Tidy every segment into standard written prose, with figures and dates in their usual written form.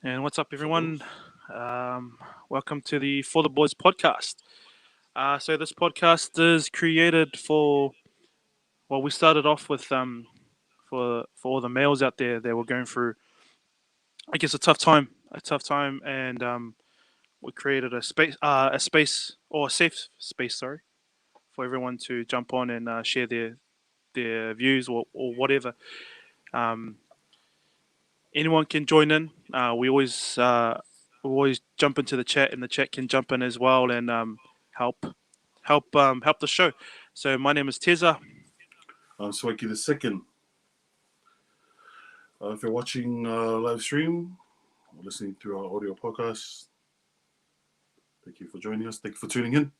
And what's up, everyone? Welcome to the Fortheboys podcast. So this podcast is created for. Well, we started off with for all the males out there that were going through, I guess, a tough time, and we created a space or a safe space, sorry, for everyone to jump on and share their views or whatever. Um, Anyone can join in. We always jump into the chat, and the chat can jump in as well and help help the show. So my name is Teza. I'm Swakey the Second. If you're watching live stream or listening to our audio podcast, thank you for joining us. Thank you for tuning in.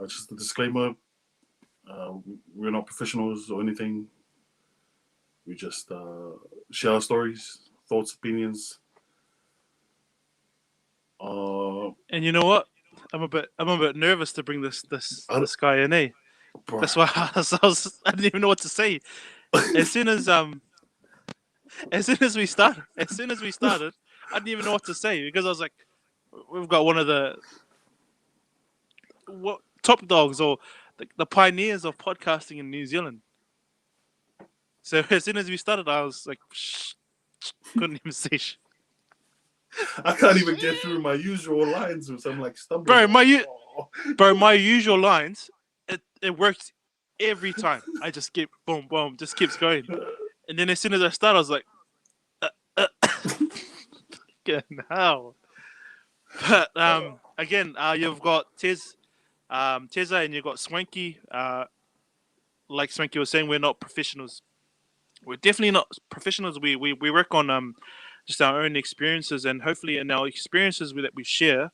Just a disclaimer: we're not professionals or anything. We just share our stories, thoughts, opinions. And you know what? I'm a bit nervous to bring this guy in. Bro. That's why I didn't even know what to say. As soon as we started, I didn't even know what to say because I was like, we've got one of the top dogs or the pioneers of podcasting in New Zealand. So as soon as we started, I was like, couldn't even say shit. I can't even get through my usual lines, so I'm like stumbling. Bro, my usual lines, it works every time. I just keep boom, boom, just keeps going. And then as soon as I start, I was like, now. But again, you've got Teza, and you've got Swanky. Like Swanky was saying, we're not professionals. We're definitely not professionals. We work on just our own experiences, and hopefully in our experiences that we share,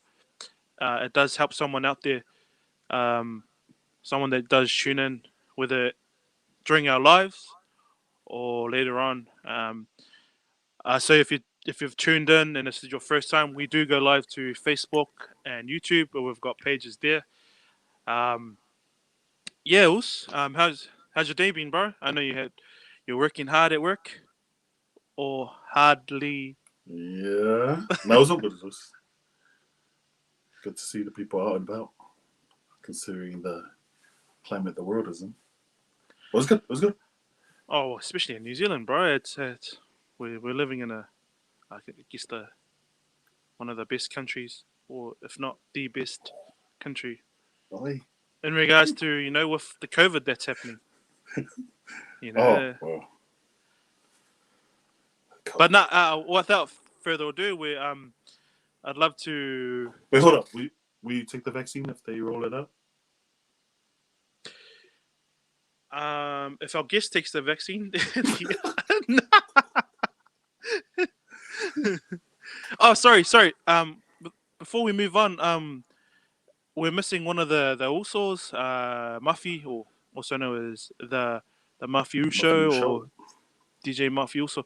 it does help someone out there, someone that does tune in, whether during our lives or later on. So if you've tuned in and this is your first time, we do go live to Facebook and YouTube, but we've got pages there. Us, how's your day been, bro? I know you're working hard at work, or hardly. Yeah, no, it was all good. It was good to see the people out and about, considering the climate the world is in. It was good. Oh, especially in New Zealand, bro. It's we're living in I guess one of the best countries, or if not the best country, in regards to with the COVID that's happening. Oh, well. But now, without further ado, I'd love to. Wait, hold up. Will you take the vaccine if they roll it out? If our guest takes the vaccine, oh, sorry. Before we move on, we're missing one of the Usos, Muffy, or also known as the Muffy Show, or DJ Muffy Uso.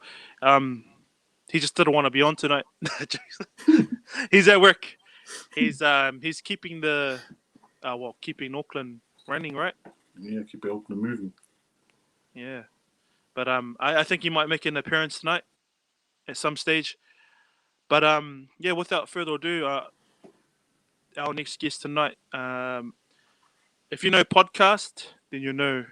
He just didn't want to be on tonight. He's at work. He's keeping keeping Auckland running, right? Yeah, keep Auckland moving. Yeah, but I think he might make an appearance tonight at some stage. But yeah, without further ado, our next guest tonight. If you know podcast, then you know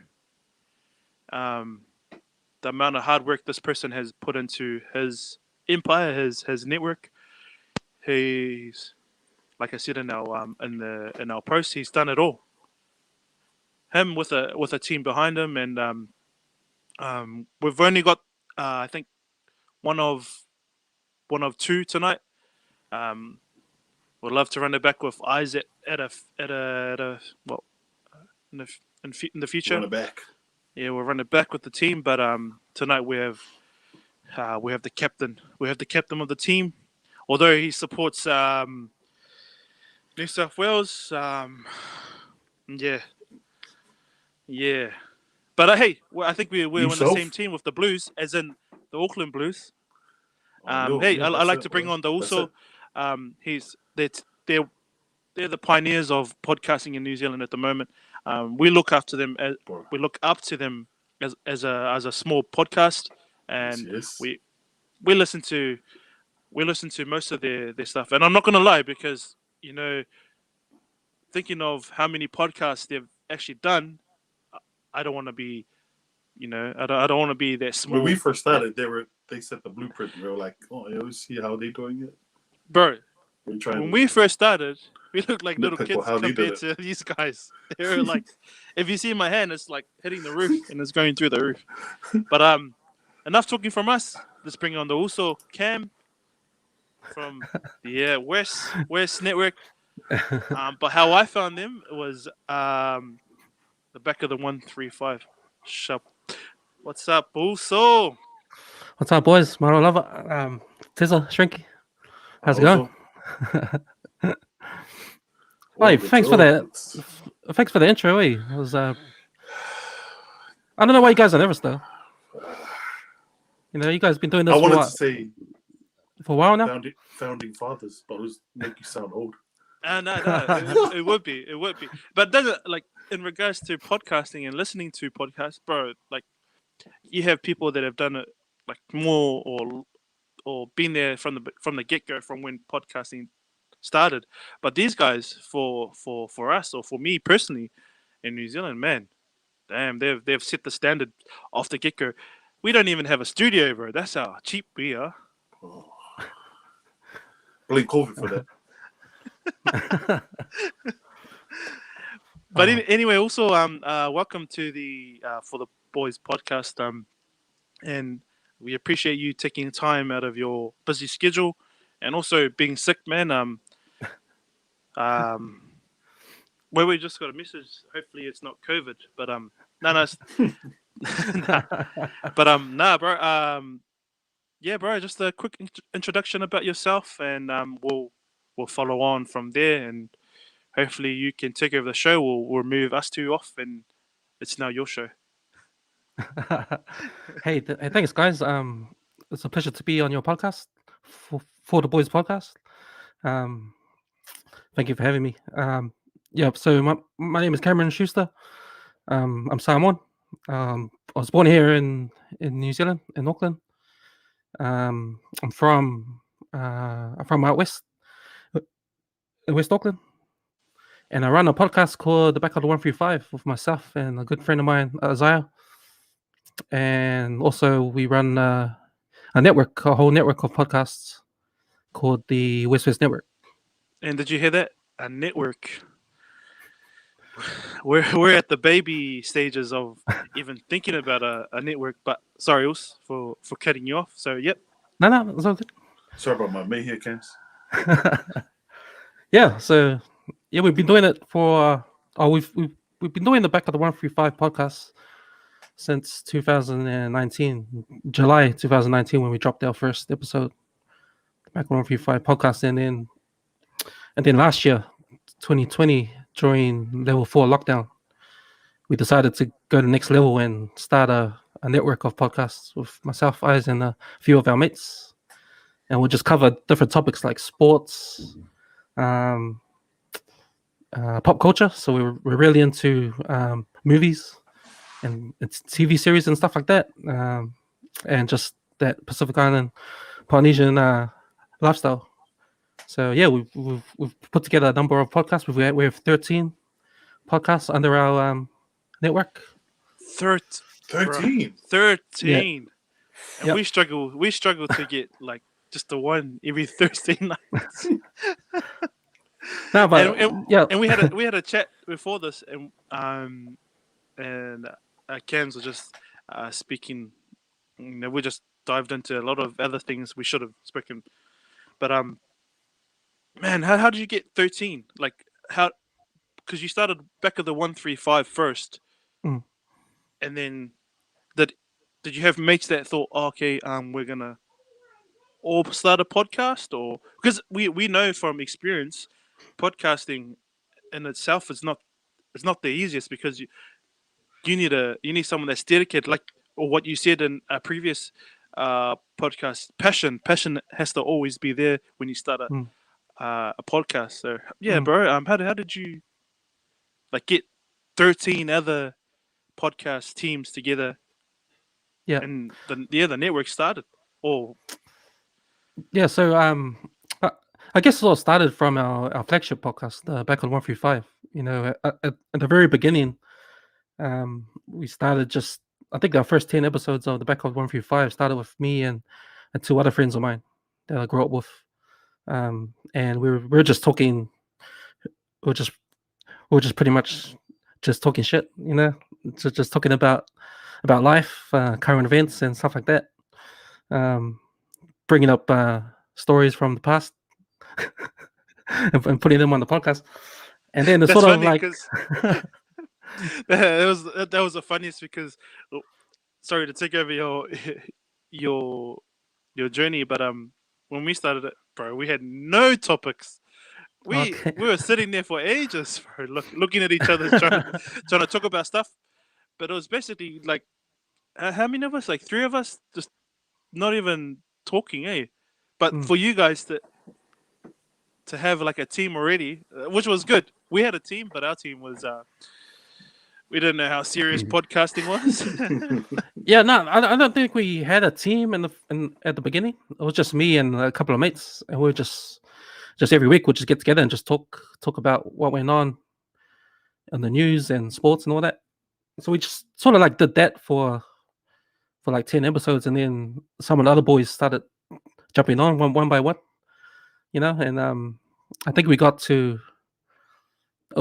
the amount of hard work this person has put into his empire, his network. He's, like I said in our post, he's done it all. Him with a team behind him, and we've only got I think one of two tonight. We'd love to run it back with eyes in the future. Run it back. Yeah, we'll run it back with the team, but tonight we have the captain. We have the captain of the team, although he supports New South Wales. Yeah. But hey, I think we're on the same team with the Blues, as in the Auckland Blues. I like to bring on the also. They're the pioneers of podcasting in New Zealand at the moment. We look after them. We look up to them as a small podcast, and we listen to we listen to most of their stuff, and I'm not gonna lie because thinking of how many podcasts they've actually done, I don't want to be, I don't want to be that When we small, first started, they set the blueprint. We were like, oh, you always see how they doing it. bro. We trying When to we first started, we looked like little nitpick kids how they did compared it. to these guys. They were like, if you see my hand, it's like hitting the roof and it's going through the roof. But enough talking from us. Let's bring on the also Cam from the West Network. But how I found them was the back of the 135 shop. What's up, also? What's up, boys? Maro Lover, Tizzle, Shrinky. How's it going? Hey, thanks for the intro. It was I don't know why you guys are nervous though. You guys been doing this I wanted to say for a while now. Founding fathers, but it was make you sound old. No, it would be, but doesn't like in regards to podcasting and listening to podcasts, bro. Like you have people that have done it like more or been there from the get go from when podcasting started. But these guys, for us or for me personally in New Zealand, man, damn, they've set the standard off the get go. We don't even have a studio, bro. That's how cheap we are. Oh. Blame COVID for that. But anyway, also welcome to the For the Boys podcast. And we appreciate you taking time out of your busy schedule, and also being sick, man. Well, we just got a message. Hopefully, it's not COVID, but no, but nah, bro. Yeah, bro. Just a quick introduction about yourself, and we'll follow on from there, and hopefully you can take over the show. We'll move us two off, and it's now your show. Hey, thanks, guys. It's a pleasure to be on your podcast, for the Boys podcast. Thank you for having me. Yeah, so my name is Cameron Schuster. I'm Samoan. I was born here in New Zealand, in Auckland. I'm from out west, West Auckland, and I run a podcast called The Back of the 135 with myself and a good friend of mine, Isaiah. And also we run a whole network of podcasts called the West Network. And did you hear that? A network. We're at the baby stages of even thinking about a network. But sorry, Us, for cutting you off. So yep. No, it's all good. Sorry about my mate here, Cams. Yeah, so yeah, we've been doing it for we've been doing the Back of the 135 podcast since 2019, July 2019, when we dropped our first episode, the Back of the 135 podcast, and then last year, 2020, during level 4 lockdown, we decided to go to the next level and start a network of podcasts with myself, Eyes, and a few of our mates, and we'll just cover different topics like sports, pop culture. So we're really into movies and it's TV series and stuff like that, and just that Pacific Island Polynesian lifestyle. So yeah, we've put together a number of podcasts. We have 13 podcasts under our network. 13. Yeah. And Yep. we struggle to get like just the one every Thursday night. No, but yeah, and we had a chat before this, and Cams was just speaking. We just dived into a lot of other things we should have spoken, but man, how did you get 13? Like how? Because you started back at the 135 first, Mm. and then did you have mates that thought, oh, okay, we're gonna all start a podcast, or because we know from experience, podcasting in itself is not the easiest, because you need someone that's dedicated, like or what you said in a previous podcast. Passion has to always be there when you start a podcast. So yeah, bro. How did you like get 13 other podcast teams together? Yeah. And the network started. Or Yeah, so I, I guess it all started from our flagship podcast, back on 135. You know, at the very beginning, we started just. I think our first 10 episodes of the back of 135 started with me and two other friends of mine that I grew up with, and we were just talking. We were just we were just pretty much just talking shit, you know, just talking about life, current events, and stuff like that. Um, Bringing up stories from the past and putting them on the podcast. And then it's That's sort of funny like, because that was the funniest because sorry to take over your your journey, but when we started it, bro, we had no topics. We okay. we were sitting there for ages, bro, looking at each other, trying to talk about stuff. But it was basically like, how many of us? Like three of us, just not even talking, eh? But Mm. for you guys to have like a team already, which was good. We had a team, but our team was we didn't know how serious podcasting was. Yeah, no, I don't think we had a team at the beginning. It was just me and a couple of mates, and we were just every week we'd just get together and just talk about what went on in the news and sports and all that. So we just sort of like did that for like 10 episodes, and then some of the other boys started jumping on one by one, you know. And I think we got to. It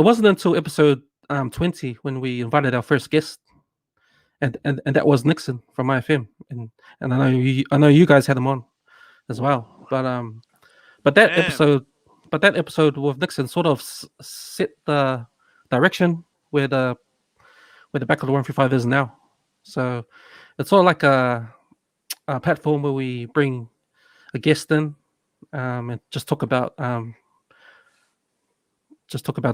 wasn't until episode 20 when we invited our first guest, and that was Nixon from IFM, and I know you guys had him on as well, but that Damn. episode with Nixon sort of set the direction where the back of the 135 is now. So it's sort of like a platform where we bring a guest in, and just talk about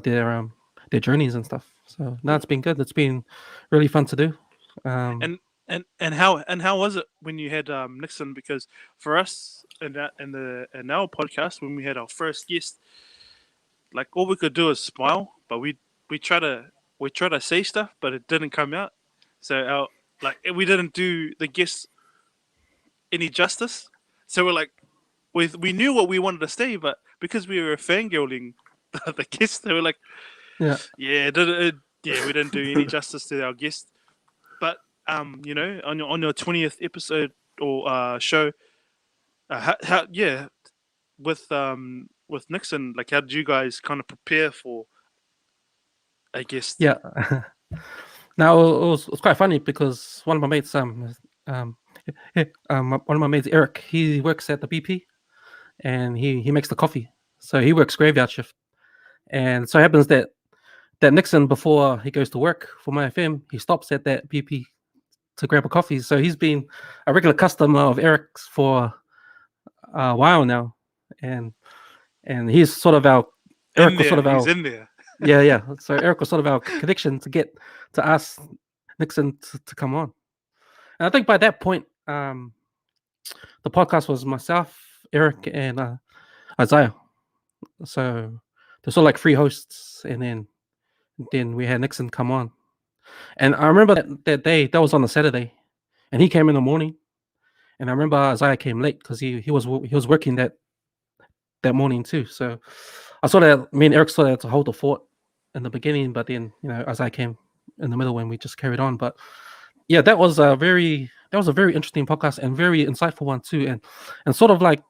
their journeys and stuff. So no, it's been good. It's been really fun to do. And and how was it when you had Nixon? Because for us in our podcast when we had our first guest, like all we could do is smile, but we try to we try to say stuff, but it didn't come out. So our like we didn't do the guest any justice. So we're like we knew what we wanted to say, but because we were fangirling the guest, they were like, Yeah. yeah, yeah, we didn't do any justice to our guest. But you know, on your 20th episode or show, yeah, with Nixon, like how did you guys kind of prepare for a guest? Yeah. Now it was quite funny because one of my mates, um, one of my mates, Eric, he works at the BP, and he makes the coffee, so he works graveyard shift, and so it happens that Nixon, before he goes to work for my FM, he stops at that BP to grab a coffee. So he's been a regular customer of Eric's for a while now, and he's sort of our In Eric was sort there, of he's our in there. yeah. So Eric was sort of our connection to ask Nixon to come on. And I think by that point, the podcast was myself, Eric, and Isaiah. So there's sort of like three hosts, and then we had Nixon come on. And I remember that day, that was on a Saturday, and he came in the morning. And I remember Isaiah came late because he was working that morning too. So I sort of, me and Eric sort of had to hold the fort in the beginning, but then Isaiah came in the middle when we just carried on. But yeah, that was a very interesting podcast and very insightful one too, and sort of like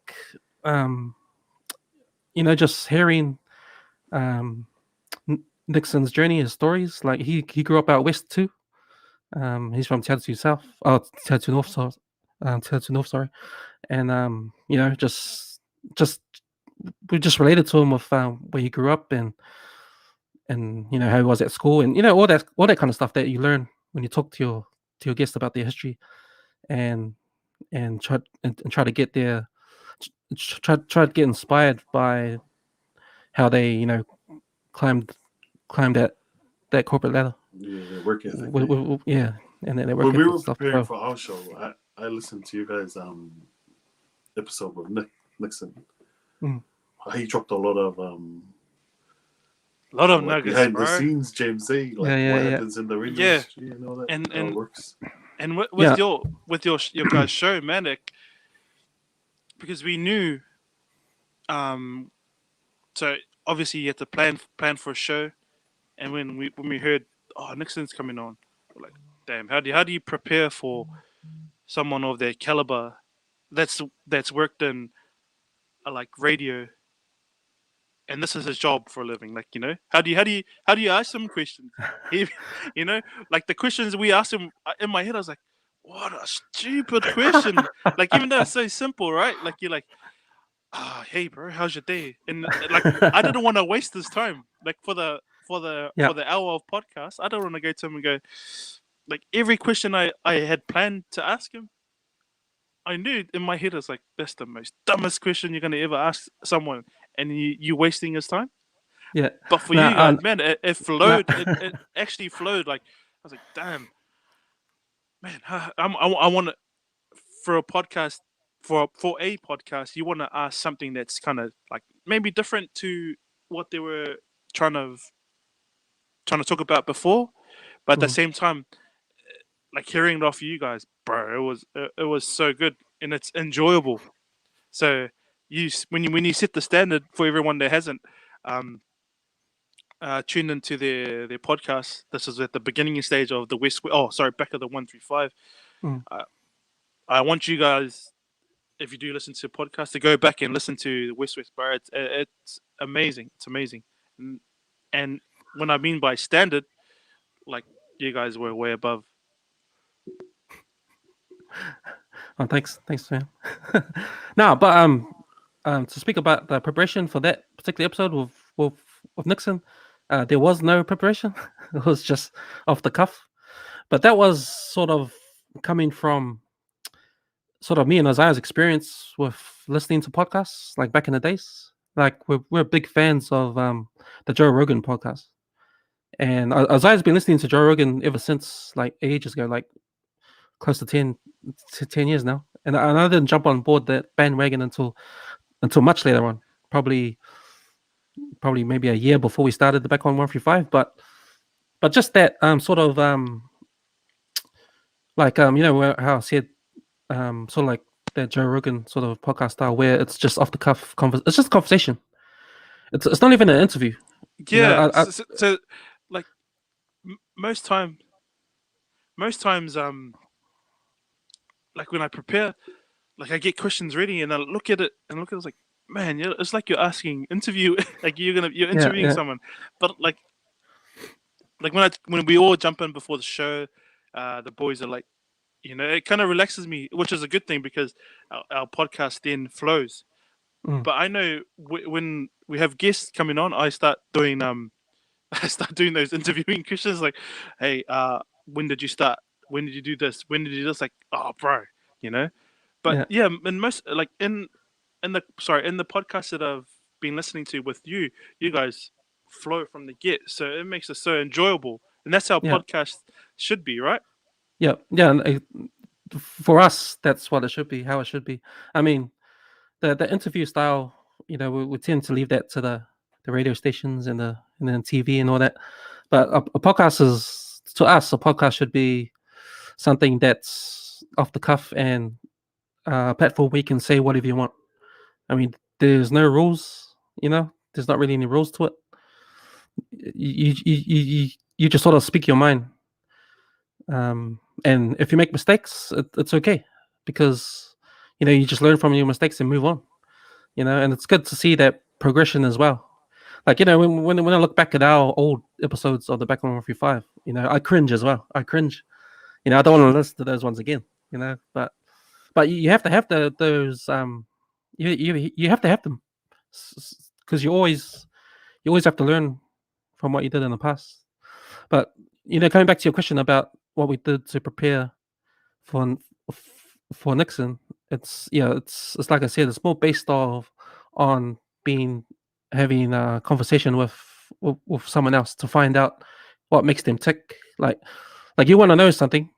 just hearing Nixon's journey, his stories. Like he grew up out west too. He's from Teatu South, Teatu North, Teatu North, sorry. And just we just related to him with where he grew up and how he was at school, and all that kind of stuff that you learn when you talk to your guests about their history, and try to get their try to get inspired by how they climbed that corporate ladder. Yeah, the work ethic. Yeah, and then they work When we ethic were stuff. preparing for our show, I listened to you guys' episode with Nixon. Mm. He dropped a lot of nuggets, behind bro. the scenes, James A. Like what happens in the industry and all that. And how it works. And with your guys' show, man, because we knew. So obviously you had to plan for a show, and when we heard, oh, Nixon's coming on, we're like, damn, how do you prepare for someone of their caliber that's worked in like radio, and this is his job for a living. Like, how do you ask him questions? He, like the questions we asked him, in my head, I was like, what a stupid question. Like, even though it's so simple, right? Like, you're like, hey bro, how's your day? And like, I didn't want to waste his time. Like, for the hour of podcast, I don't want to go to him and go, like, every question I had planned to ask him, I knew in my head, I was like, that's the most dumbest question you're gonna ever ask someone, and you wasting his time. Yeah. But for you guys, man, it flowed. It actually flowed. Like, I was like, damn, man, I want to, for a podcast, you want to ask something that's kind of like maybe different to what they were trying to talk about before, but at the same time, like, hearing it off you guys, bro, it was so good and it's enjoyable. So when you set the standard for everyone that hasn't tuned into their podcast, this is at the beginning stage of the back of the 135. I want you guys, if you do listen to a podcast, to go back and listen to the West Bar. It's amazing. It's amazing. And when I mean by standard, like, you guys were way above. Oh, thanks, man. No, but to speak about the preparation for that particular episode with Nixon, there was no preparation. It was just off the cuff. But that was sort of coming from sort of me and Isaiah's experience with listening to podcasts, like back in the days. Like, we're big fans of the Joe Rogan podcast, and Isaiah's been listening to Joe Rogan ever since, like, ages ago, like close to 10 years now. And I didn't jump on board that bandwagon until much later on, probably maybe a year before we started the Back on 135. But just that sort of like how I said, sort of like that Joe Rogan sort of podcast style, where it's just off the cuff it's just conversation. It's not even an interview. Yeah. So like, most times, like, when I prepare, like, I get questions ready and I look at it it's like, man, it's like you're asking interview, like you're interviewing someone. But like when we all jump in before the show, the boys are like, it kind of relaxes me, which is a good thing, because our podcast then flows. But I know when we have guests coming on, I start doing those interviewing questions, like, hey, when did you start? When did you do this? When did you do this? Like, oh, bro, But in most, like, in the podcast that I've been listening to with you guys flow from the get, so it makes it so enjoyable, and that's how podcast should be, right? Yeah. And for us, that's what it should be, how it should be. I mean, the interview style, we tend to leave that to the radio stations and then TV and all that. But a podcast is, to us, a podcast should be something that's off the cuff and a platform where you can say whatever you want. I mean, there's no rules, there's not really any rules to it. You just sort of speak your mind. And if you make mistakes, it's okay, because you just learn from your mistakes and move on. And it's good to see that progression as well. Like, when I look back at our old episodes of the Back on 135, I cringe as well. I cringe. I don't want to listen to those ones again. But you have to have those. You have to have them, because you always have to learn from what you did in the past. But coming back to your question about what we did to prepare for Nixon, it's like I said, it's more based on having a conversation with someone else to find out what makes them tick. Like you want to know something,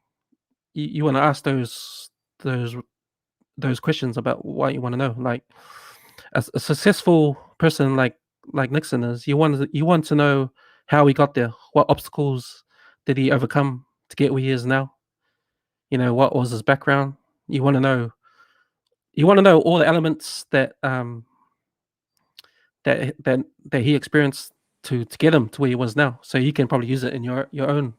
you want to ask those questions about what you want to know. Like, a successful person like Nixon is, you want to know how he got there, what obstacles did he overcome to get where he is now. What was his background? You want to know you want to know all the elements that he experienced to get him to where he was now, so you can probably use it in your own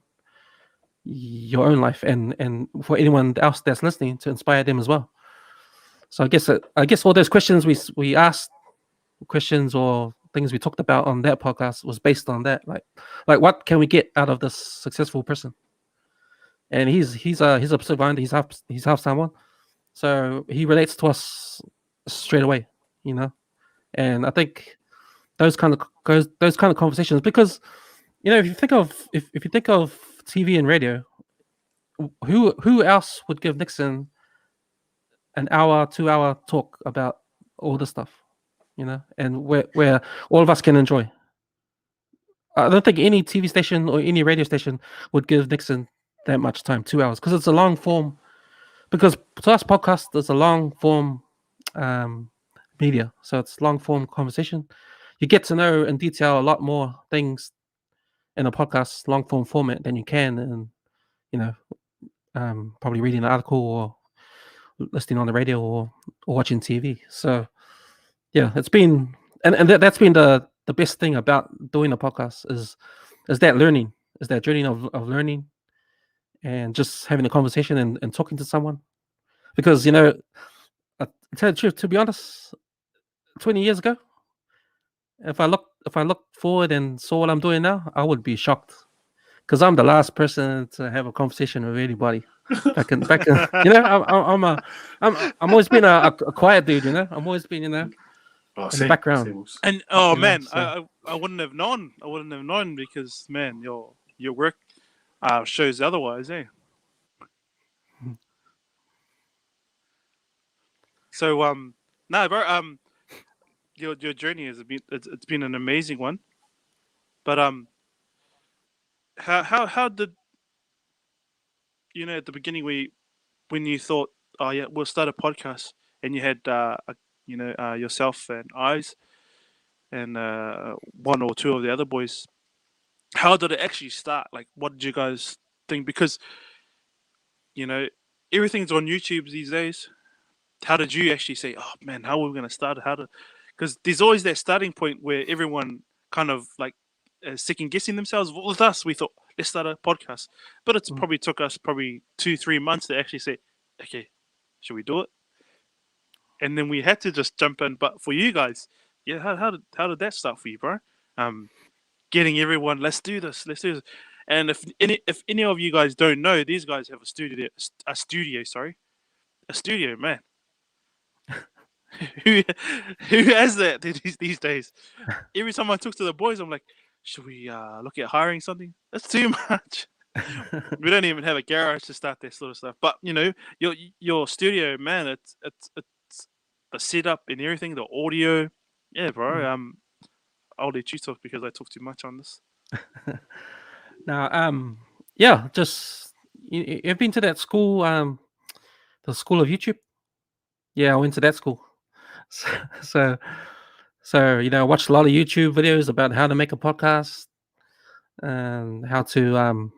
life, and for anyone else that's listening, to inspire them as well. So I guess all those questions we asked, questions or things we talked about on that podcast, was based on that, like what can we get out of this successful person? And he's a Pacific Islander, he's half Samoan, so he relates to us straight away, you know. And I think those kind of conversations, because if you think of if you think of TV and radio, who else would give Nixon an hour, 2 hour talk about all this stuff, and where all of us can enjoy? I don't think any TV station or any radio station would give Nixon that much time, 2 hours, because it's a long form. Because to us, podcast is a long form media, so it's long form conversation. You get to know in detail a lot more things in a podcast long form format than you can in probably reading an article or listening on the radio or watching TV. So yeah, it's been that's been the best thing about doing a podcast is that learning, is that journey of learning and just having a conversation and talking to someone. Because to tell the truth, to be honest, 20 years ago, if I look forward and saw what I'm doing now, I would be shocked, because I'm the last person to have a conversation with anybody. Back in I'm always been a quiet dude. I'm always been in the background. Same. And You know, man, so- I wouldn't have known. I wouldn't have known, because man, your work shows otherwise, eh? So no, bro, your journey has been it's been an amazing one. But how did at the beginning when you thought, oh yeah, we'll start a podcast, and you had yourself and Eyes and one or two of the other boys, how did it actually start? Like, what did you guys think? Because everything's on YouTube these days. How did you actually say, oh man, how are we going to start? Because there's always that starting point where everyone kind of like second guessing themselves. With us, we thought, let's start a podcast, but it's probably took us 2-3 months to actually say, okay, should we do it? And then we had to just jump in. But for you guys, yeah, how did that start for you, bro? Getting everyone, let's do this. And if any of you guys don't know, these guys have a studio, man. who has that these days? Every time I talk to the boys, I'm like, should we look at hiring something? That's too much. We don't even have a garage to start that sort of stuff. But your studio, man, it's the setup and everything, the audio. Yeah, bro. I'll let you talk because I talk too much on this. Now, yeah, just you've been to that school, the school of YouTube. Yeah, I went to that school. So I watched a lot of YouTube videos about how to make a podcast and how to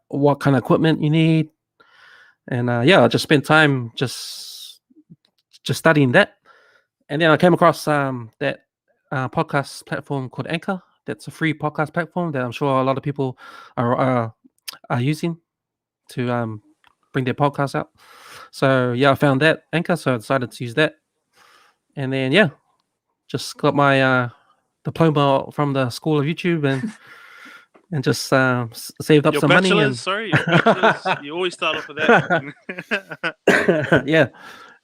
what kind of equipment you need. And I just spent time just studying that. And then I came across that podcast platform called Anchor. That's a free podcast platform that I'm sure a lot of people are using to bring their podcasts out. So I found that Anchor, so I decided to use that. And then just got my diploma from the School of YouTube and just saved up your some money. And Sorry, your bachelor's. You always start off with that.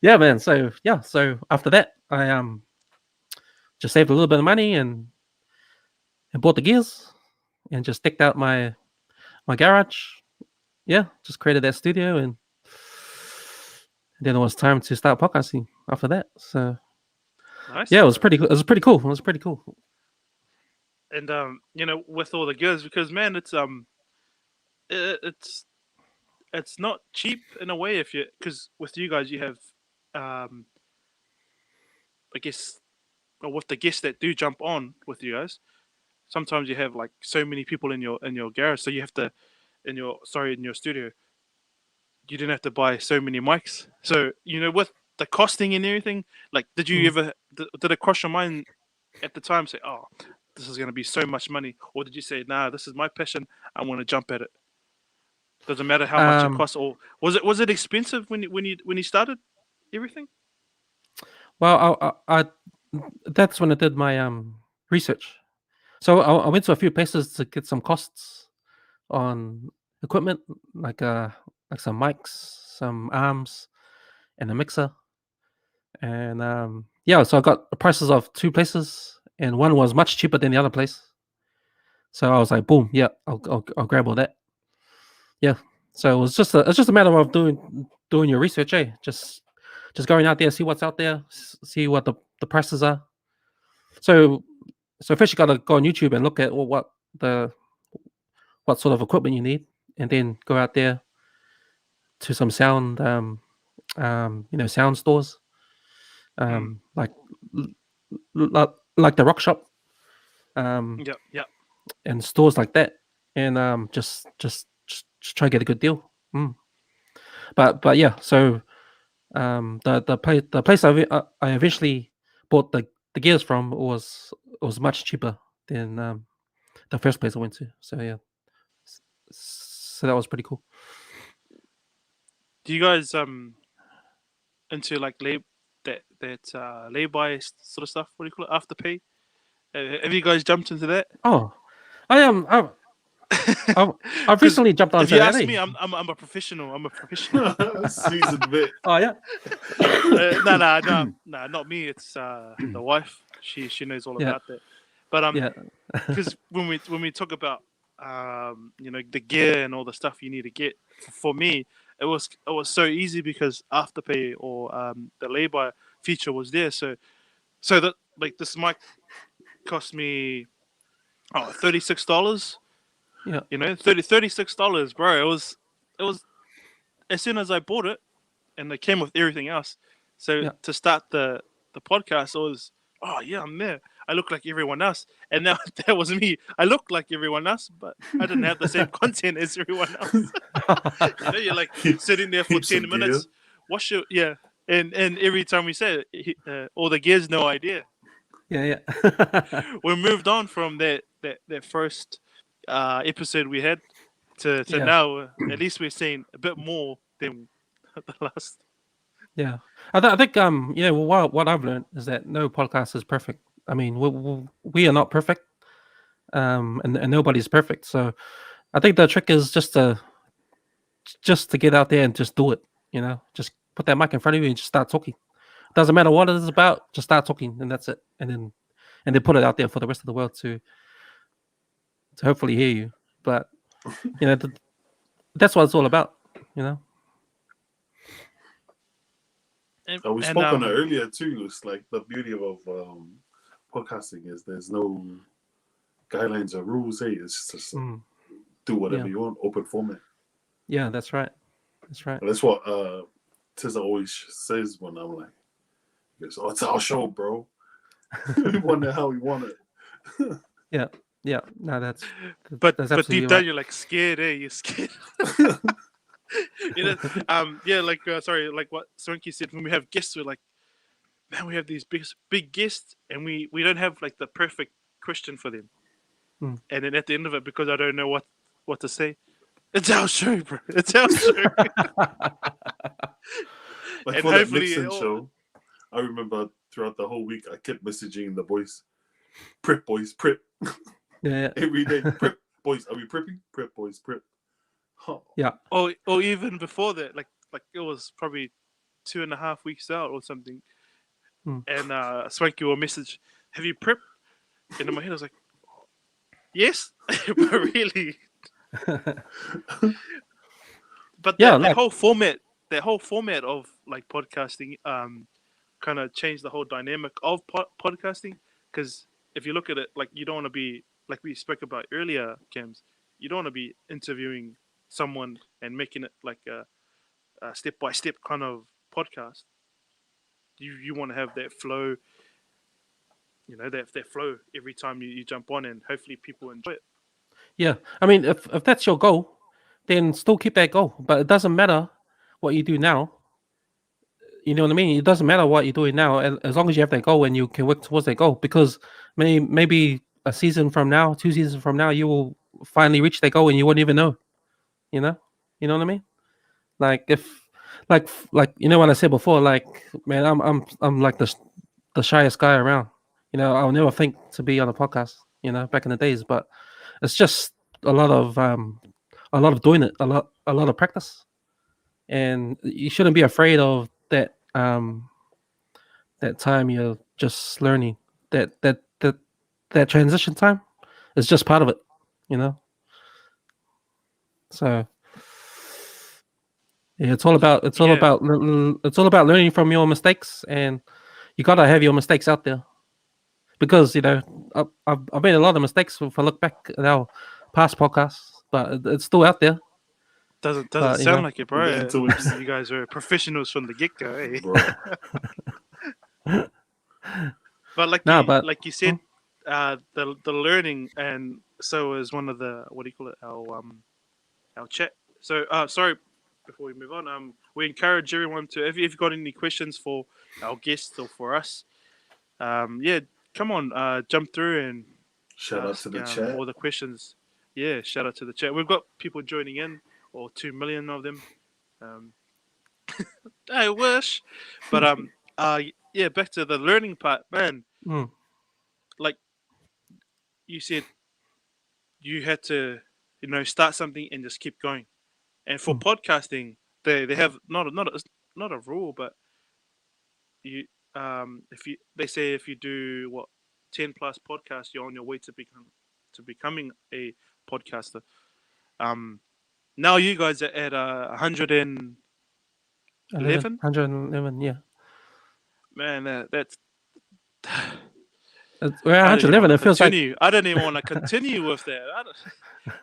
yeah, man. So after that, I just saved a little bit of money and bought the gears and just decked out my garage. Yeah, just created that studio, and then it was time to start podcasting after that. So Nice. yeah, it was pretty cool. And with all the gears, because man, it's not cheap in a way, because with you guys you have I guess, with the guests that do jump on with you guys, sometimes you have like so many people in your garage, so you have to in your studio, you didn't have to buy so many mics. So with the costing and everything. Like, did you ever did it cross your mind at the time say, oh, this is going to be so much money, or did you say, nah, this is my passion, I want to jump at it? Doesn't matter how much it costs, or was it expensive when you started everything? Well, I that's when I did my research. So I went to a few places to get some costs on equipment, like some mics, some arms, and a mixer. And yeah, so I got the prices of two places, and one was much cheaper than the other place. So I was like, boom, yeah, I'll grab all that. Yeah. So it's just a matter of doing your research, eh? Just going out there, see what's out there, see what the prices are. So first you gotta go on YouTube and look at what sort of equipment you need, and then go out there to some sound sound stores, like like the Rock Shop, Yeah. and stores like that, and just try to get a good deal. But yeah, so the place I eventually bought the gears from was much cheaper than the first place I went to. So yeah, so that was pretty cool. Do you guys into like that lay-by sort of stuff? What do you call it? Afterpay? Have you guys jumped into that? Oh, I am. I've recently jumped onto If you that. ask eh? me, I'm a professional. I'm a professional. Seasoned bit. Oh yeah. No, not me. It's the wife. She knows all Yeah. about that. But Yeah. because when we talk about the gear and all the stuff you need to get, for me it was so easy because Afterpay or the lay-by feature was there. So that, like, this mic cost me $36. Yeah. $36, bro. It was as soon as I bought it, and it came with everything else. So Yeah. to start the podcast, it was, oh yeah, I'm there. I look like everyone else, and now that was me. I looked like everyone else, but I didn't have the same content as everyone else. You're like sitting there for Heaps of 10 minutes. And every time we say it, all the gear's no idea. Yeah. We moved on from that first episode we had to Yeah. now. At least we're seeing a bit more than the last. Yeah, I think well, what I've learned is that no podcast is perfect. I mean, we are not perfect, and nobody's perfect. So I think the trick is just to get out there and just do it. Just put that mic in front of you and just start talking. Doesn't matter what it is about, just start talking, and that's it. And then put it out there for the rest of the world to hopefully hear you. But that's what it's all about. We spoke on it earlier too. It's like the beauty of podcasting is there's no guidelines or rules. Hey, it's just do whatever you want, open format. Yeah, that's right. And that's what Tizza always says when I'm like, he goes, "Oh, it's our show, bro. We want it how we want it." Yeah. No, that's but absolutely deep down right. you're like scared, eh? You're scared. Sorry, like what Swanky said, when we have guests, we're like, man, we have these big guests, and we don't have like the perfect question for them. And then at the end of it, because I don't know what to say, it's our show, bro. It's our show. Like And for that hopefully Nixon show, I remember throughout the whole week I kept messaging the boys, "Prep boys, prep." Yeah. Every day, "Prep boys, are we prepping? Prep boys, prep." Oh. Yeah. Or even before that, like it was probably 2.5 weeks out or something, and Swanky will message, "Have you prepped?" And in my head I was like, yes, but really. But that whole format of like podcasting kind of changed the whole dynamic of podcasting, because if you look at it, like, you don't want to be, like we spoke about earlier, Cams, you don't want to be interviewing someone and making it like a step-by-step kind of podcast. You want to have that flow, that flow every time you jump on, and hopefully people enjoy it. Yeah, I mean, if that's your goal, then still keep that goal. But it doesn't matter what you do now. You know what I mean? It doesn't matter what you're doing now, as long as you have that goal and you can work towards that goal. Because maybe a season from now, 2 seasons from now, you will finally reach that goal and you won't even know. You know, you know what I mean? Like if, like you know what I said before. Like man, I'm like the shyest guy around. You know, I'll never think to be on a podcast. You know, back in the days, but it's just a lot of doing it, a lot of practice, and you shouldn't be afraid of that time you're just learning. That transition time is just part of it, you know. So yeah, Yeah, it's all about learning from your mistakes, and you gotta have your mistakes out there because you know I've made a lot of mistakes if I look back at our past podcasts, but it's still out there. doesn't But you sound know, like it, The bro. interwebs, You guys are professionals from the get go, eh? bro. But nah, but like you hmm, said, the learning, and so is one of the, what do you call it, our chat. So sorry, before we move on, we encourage everyone to, if you've got any questions for our guests or for us, yeah, come on, jump through and Shout out to ask the chat. all the questions. Yeah, shout out to the chat. We've got people joining in, or 2 million of them. Um, I wish, but yeah, back to the learning part, man. hmm, Like you said, you had to, start something and just keep going. And for hmm. podcasting, they have not a rule, but you if you they say if you do what 10 plus podcasts, you're on your way to becoming a podcaster. Um, Now you guys are at 111. 111, yeah. Man, that's We're at I don't even want 111. to It feels like continue. I don't even want to continue with that.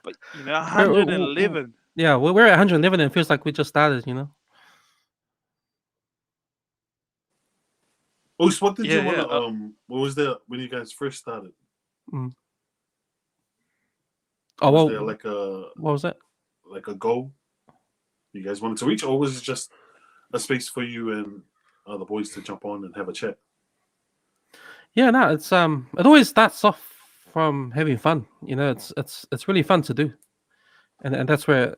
But we're 111. yeah, we're at 111 and it feels like we just started, you know. Oh, so what did you Yeah, want yeah. to What was there when you guys first started? Mm. Oh Was well, there like a what was that? goal you guys wanted to reach, or was it just a space for you and other boys to jump on and have a chat? Yeah, no, it always starts off from having fun. You know, it's really fun to do, and that's where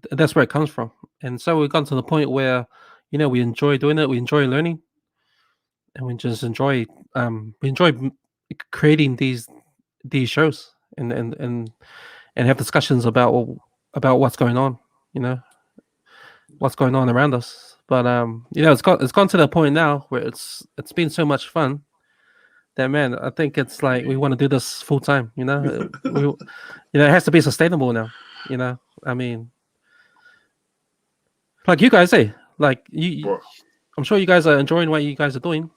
it comes from. And so we've gone to the point where, you know, we enjoy doing it, we enjoy learning, and we enjoy creating these shows and have discussions about what's going on. You know, what's going on around us. But you know, it's gone to the point now where it's been so much fun that man, I think it's like we want to do this full time. You know, it has to be sustainable now. You know, I mean, like you guys say, like Bro, I'm sure you guys are enjoying what you guys are doing,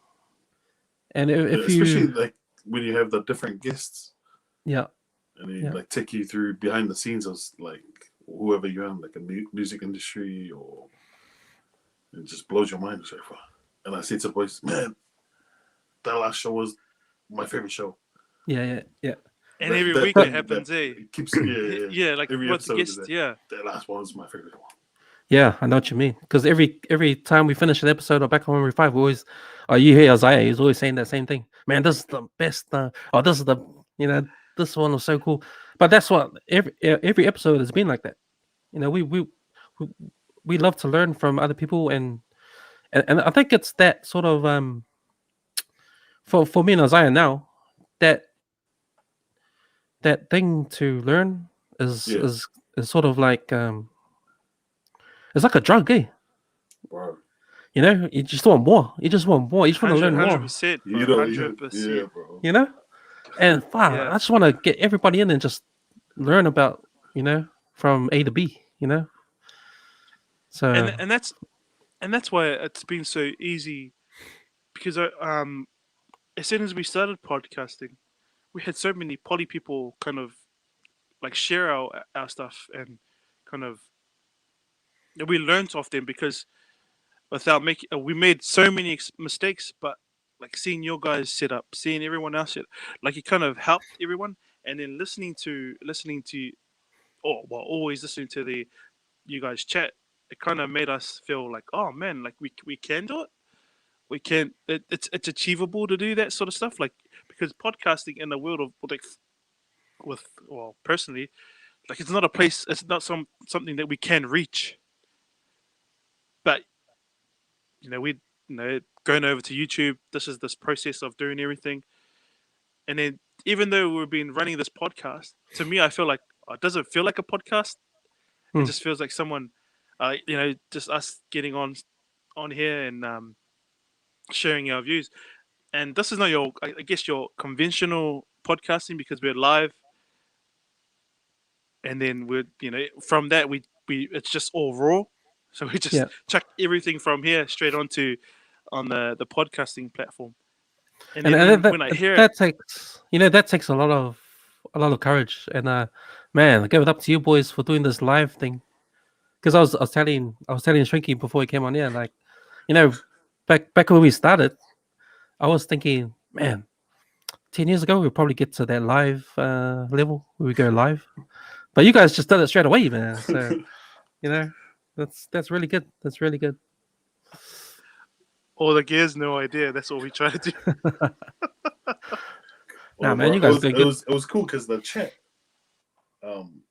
and yeah, if especially you, like when you have the different guests yeah, and they yeah, like take you through behind the scenes of like whoever you're in, like a music industry, or it just blows your mind. It's like, wow. And I say to the boys, man, that last show was my favorite show. yeah, yeah, yeah. And That every that week it thing that happens, eh? it keeps, yeah, yeah. Yeah, like Every what the episode is guest, that yeah. that last one was my favorite one. Yeah, I know what you mean. Because every time we finish an episode of Back on Memory 5, we always, oh, you hear Isaiah, he's always saying that same thing. Man, this is the best. Oh, this is the, you know, this one was so cool. But that's what every episode has been like that. You know, we, we love to learn from other people, and I think it's that sort of for me and Isaiah now, that that thing to learn is Yeah, is is sort of like it's like a drug, eh? bro. You know, you just want more. You just want more. You just want to learn Hundred more. percent, You bro. know, Hundred yeah, percent. bro. You know, and fuck, Yeah, I just want to get everybody in and just learn about, you know, from A to B. You know, so and that's why it's been so easy, because as soon as we started podcasting, we had so many poly people kind of like share our stuff, and kind of we learned off them, because without making we made so many mistakes, but like seeing your guys set up, seeing everyone else set, like it kind of helped everyone. And then listening to, or well, always listening to the you guys chat, it kind of made us feel like, oh man, like we can do it. we can. It's achievable to do that sort of stuff. Like because podcasting in the world of like personally, like it's not a place. It's not something that we can reach. But we going over to YouTube. This is this process of doing everything, and then even though we've been running this podcast, to me, I feel like it doesn't feel like a podcast. It just feels like someone, just us getting on here and sharing our views. And this is not I guess, your conventional podcasting because we're live, and then we're from that we it's just all raw, so we just chuck everything from here straight on the podcasting platform. And then when I hear that takes a lot of courage. And man, I give it up to you boys for doing this live thing. Because I was telling Shrinky before he came on here, like, back when we started, I was thinking, man, 10 years ago we'll probably get to that live level where we go live. But you guys just did it straight away, man. So that's really good. That's really good. All the gears, no idea. That's what we try to do. Nah, man, you guys it good. was cool because the chat, when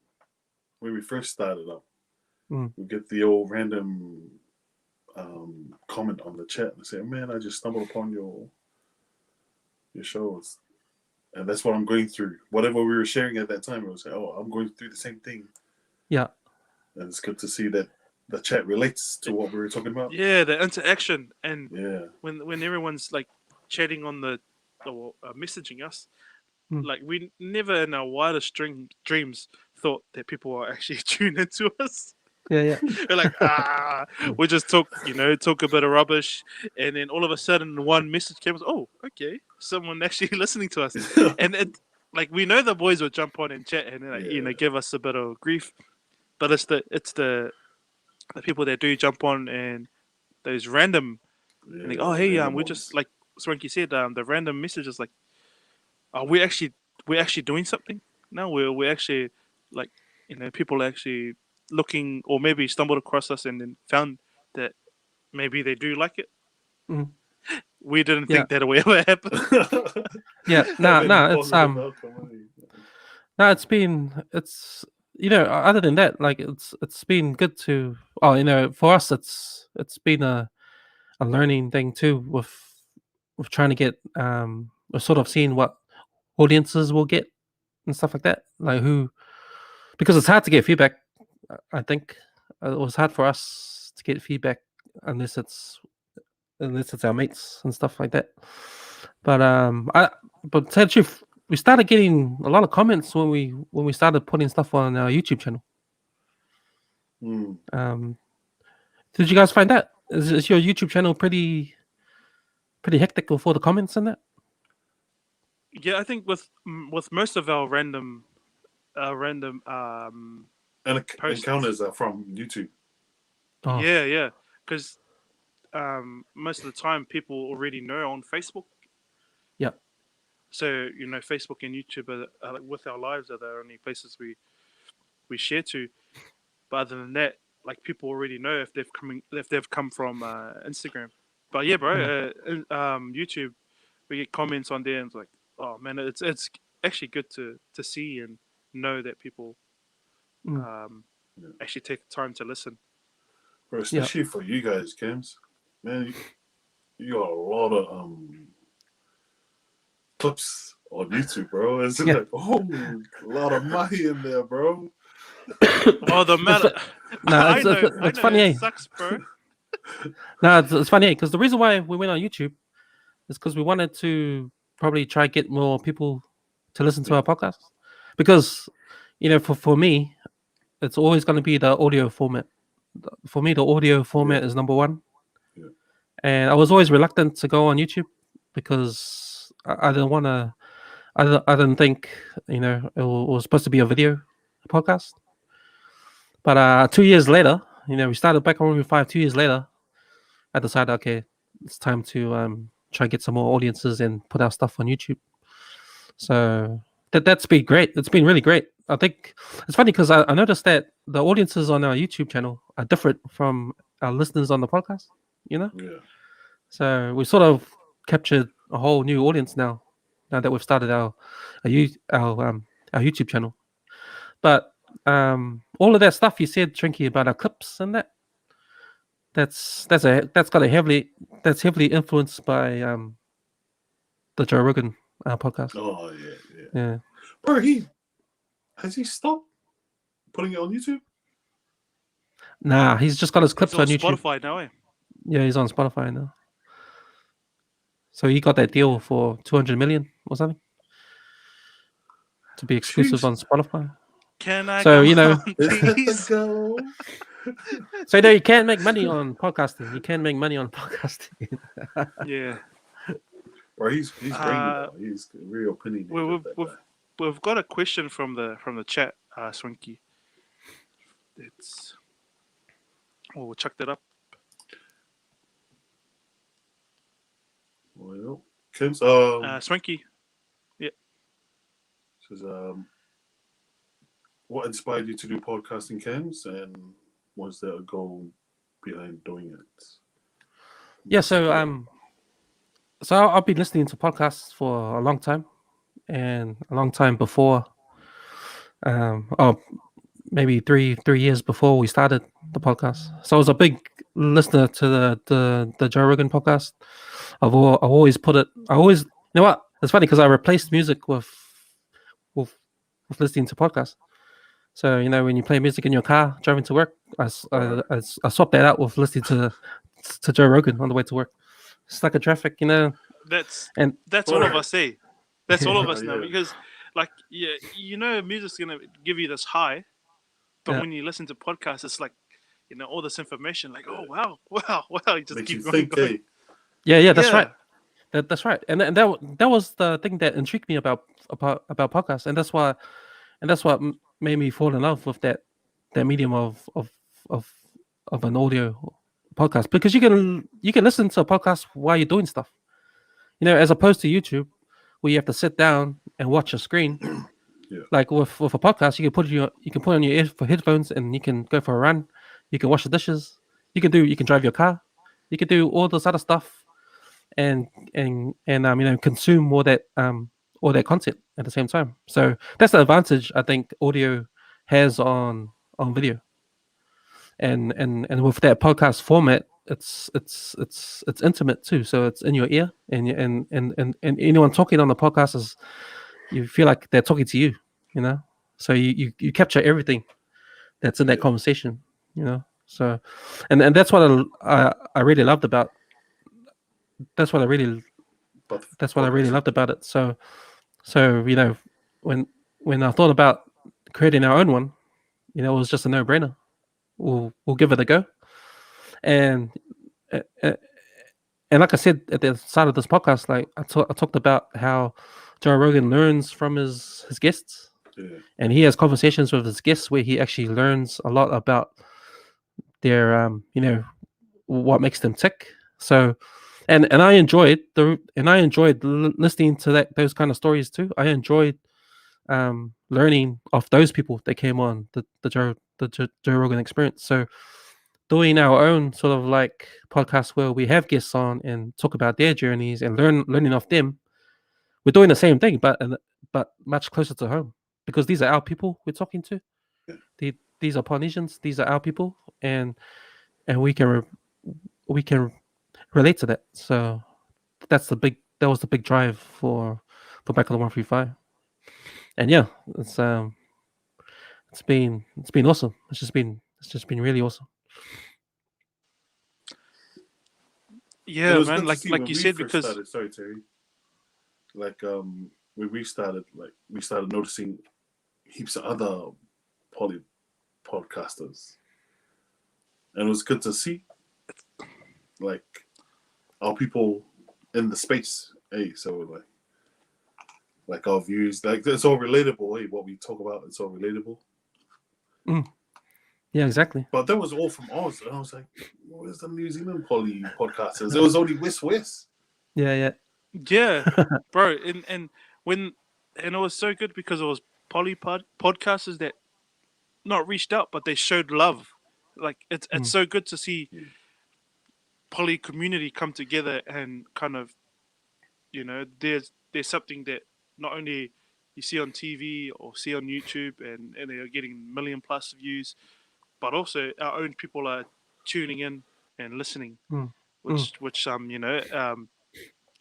we first started up, we get the old random comment on the chat and say, "Man, I just stumbled upon your shows," and that's what I'm going through. Whatever we were sharing at that time, it was like, "Oh, I'm going through the same thing." Yeah, and it's good to see that the chat relates to what we were talking about. Yeah, the interaction, and when everyone's like chatting on or messaging us, like we never in our wildest dreams thought that people are actually tuned into us. Yeah. We're like, we just talk a bit of rubbish, and then all of a sudden one message came. Oh, okay, someone actually listening to us, and like we know the boys will jump on and chat and give us a bit of grief, but it's the people that do jump on and those random, like, oh hey, we just like Swanky said, the random messages like, oh we're actually doing something now. We're actually like people actually looking or maybe stumbled across us and then found that maybe they do like it. We didn't think that would ever happen. It's other than that, like it's been good to for us it's been a learning thing too with trying to get sort of seeing what audiences will get and stuff like that, like because it's hard to get feedback. I think it was hard for us to get feedback unless it's our mates and stuff like that. But to tell the truth, we started getting a lot of comments when we started putting stuff on our YouTube channel. Did you guys find that? Is your YouTube channel pretty hectic with all the comments and that? Yeah, I think with most of our random encounters are from YouTube. Oh. Yeah, because most of the time people already know on Facebook. Yeah. So Facebook and YouTube are with our lives are the only places we share to. But other than that, like people already know if they've come from Instagram. But yeah, bro, YouTube, we get comments on there and it's like, oh man, it's actually good to see and know that people actually take the time to listen. Bro, especially for you guys, Cams. Man, you got a lot of clips on YouTube, bro. It's like, a lot of money in there, bro. Oh, the matter. It's funny. It sucks, bro. It's funny because the reason why we went on YouTube is because we wanted to probably try to get more people to listen to our podcast. Because for me, it's always going to be the audio format. For me, the audio format is number one. Yeah. And I was always reluctant to go on YouTube because I didn't want to. I didn't think it was supposed to be a video podcast. But 2 years later, we started back on Review 5. 2 years later, I decided, okay, it's time to try to get some more audiences and put our stuff on YouTube. So that's been great. It's been really great. I think it's funny because I noticed that the audiences on our YouTube channel are different from our listeners on the podcast. Yeah. So we sort of captured a whole new audience now. Now that we've started our YouTube channel, but all of that stuff you said, Trinky, about our clips and that's heavily influenced by the Joe Rogan podcast. Oh yeah. Yeah. Bro, has he stopped putting it on YouTube? Nah, he's just got his clips It's on on YouTube. Spotify now, eh? Yeah, he's on Spotify now. So he got that deal for 200 million or something to be exclusive Jeez. on Spotify. Can I So, come you know, on, please? Go. so you know, you can make money on podcasting. You can make money on podcasting. Yeah. Bro, he's brainy, though. He's real opinionated. We've got a question from the chat, Swinky. We'll chuck that up. Well, Kim's Swinky. says what inspired you to do podcasting, Kims, and was there a goal behind doing it? Yeah, so I've been listening to podcasts for a long time, and a long time before, maybe three years before we started the podcast. So I was a big listener to the Joe Rogan podcast. I've always you know what? It's funny because I replaced music with listening to podcasts. So you know when you play music in your car driving to work, I swapped that out with listening to Joe Rogan on the way to work. Stuck in traffic, you know. That's And all of us say. That's all of us know Yeah. because, like, yeah, you know, music's gonna give you this high, but Yeah. when you listen to podcasts, it's like, you know, all this information. Like, oh wow, you just Makes keep you going. think, yeah, that's Yeah. right. That's right. And that was the thing that intrigued me about podcasts, and that's what made me fall in love with that medium of an audio podcast, because you can listen to a podcast while you're doing stuff, you know, as opposed to YouTube where you have to sit down and watch a screen. Yeah. Like with a podcast, you can put on your headphones and you can go for a run, you can wash the dishes, you can drive your car, you can do all this other stuff, and you know, consume all that content at the same time. So that's the advantage I think audio has on video. And with that podcast format, it's intimate too. So it's in your ear, and anyone talking on the podcast is, you feel like they're talking to you, you know. So you capture everything that's in that conversation, you know. So and that's what I really loved about. That's what I really loved about it. So you know, when I thought about creating our own one, you know, it was just a no-brainer. We'll give it a go. And like I said at the start of this podcast, like I talked about how Joe Rogan learns from his guests, and he has conversations with his guests where he actually learns a lot about their you know, what makes them tick. So and I enjoyed listening to those kind of stories too. I enjoyed learning of those people that came on the Joe Rogan Experience. So doing our own sort of like podcast where we have guests on and talk about their journeys and learning off them, we're doing the same thing, but much closer to home, because these are our people we're talking to. These are Polynesians. These are our people, and we can relate to that. So that was the big drive for Back on the 135. And yeah, it's been awesome. It's just been really awesome. Yeah, man. Like you said, because sorry, Terry. Like when we started noticing heaps of other poly podcasters, and it was good to see like our people in the space. Hey, so like our views, like it's all relatable. Hey, what we talk about, it's all relatable. Yeah, exactly. But that was all from Oz, and I was like, "Where's the New Zealand poly podcasters?" It was only West. Yeah, bro, and it was so good because it was poly podcasters that not reached out, but they showed love. Like it's so good to see poly community come together and kind of, there's something that not only you see on TV or see on YouTube and they are getting million plus views, but also our own people are tuning in and listening, Mm. which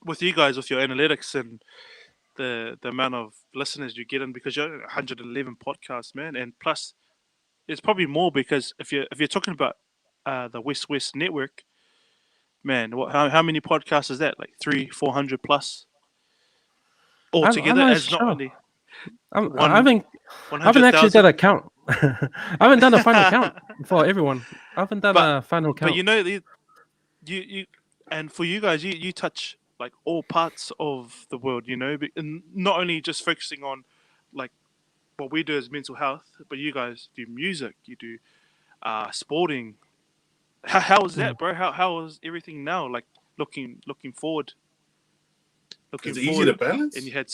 with you guys with your analytics and the amount of listeners you get in, because you're 111 podcasts, man, and plus it's probably more because if you're talking about the West Network, man, how many podcasts is that? Like 300-400 plus I'm altogether, not as not sure. only I one haven't actually done 100,000. a count. I haven't done a final count for everyone. I haven't done but a final but count. you and for you guys, you touch like all parts of the world, and not only just focusing on like what we do as mental health, but you guys do music, you do sporting. How is Mm. that, bro? How is everything now? Like looking forward, Is it easy to and balance? you had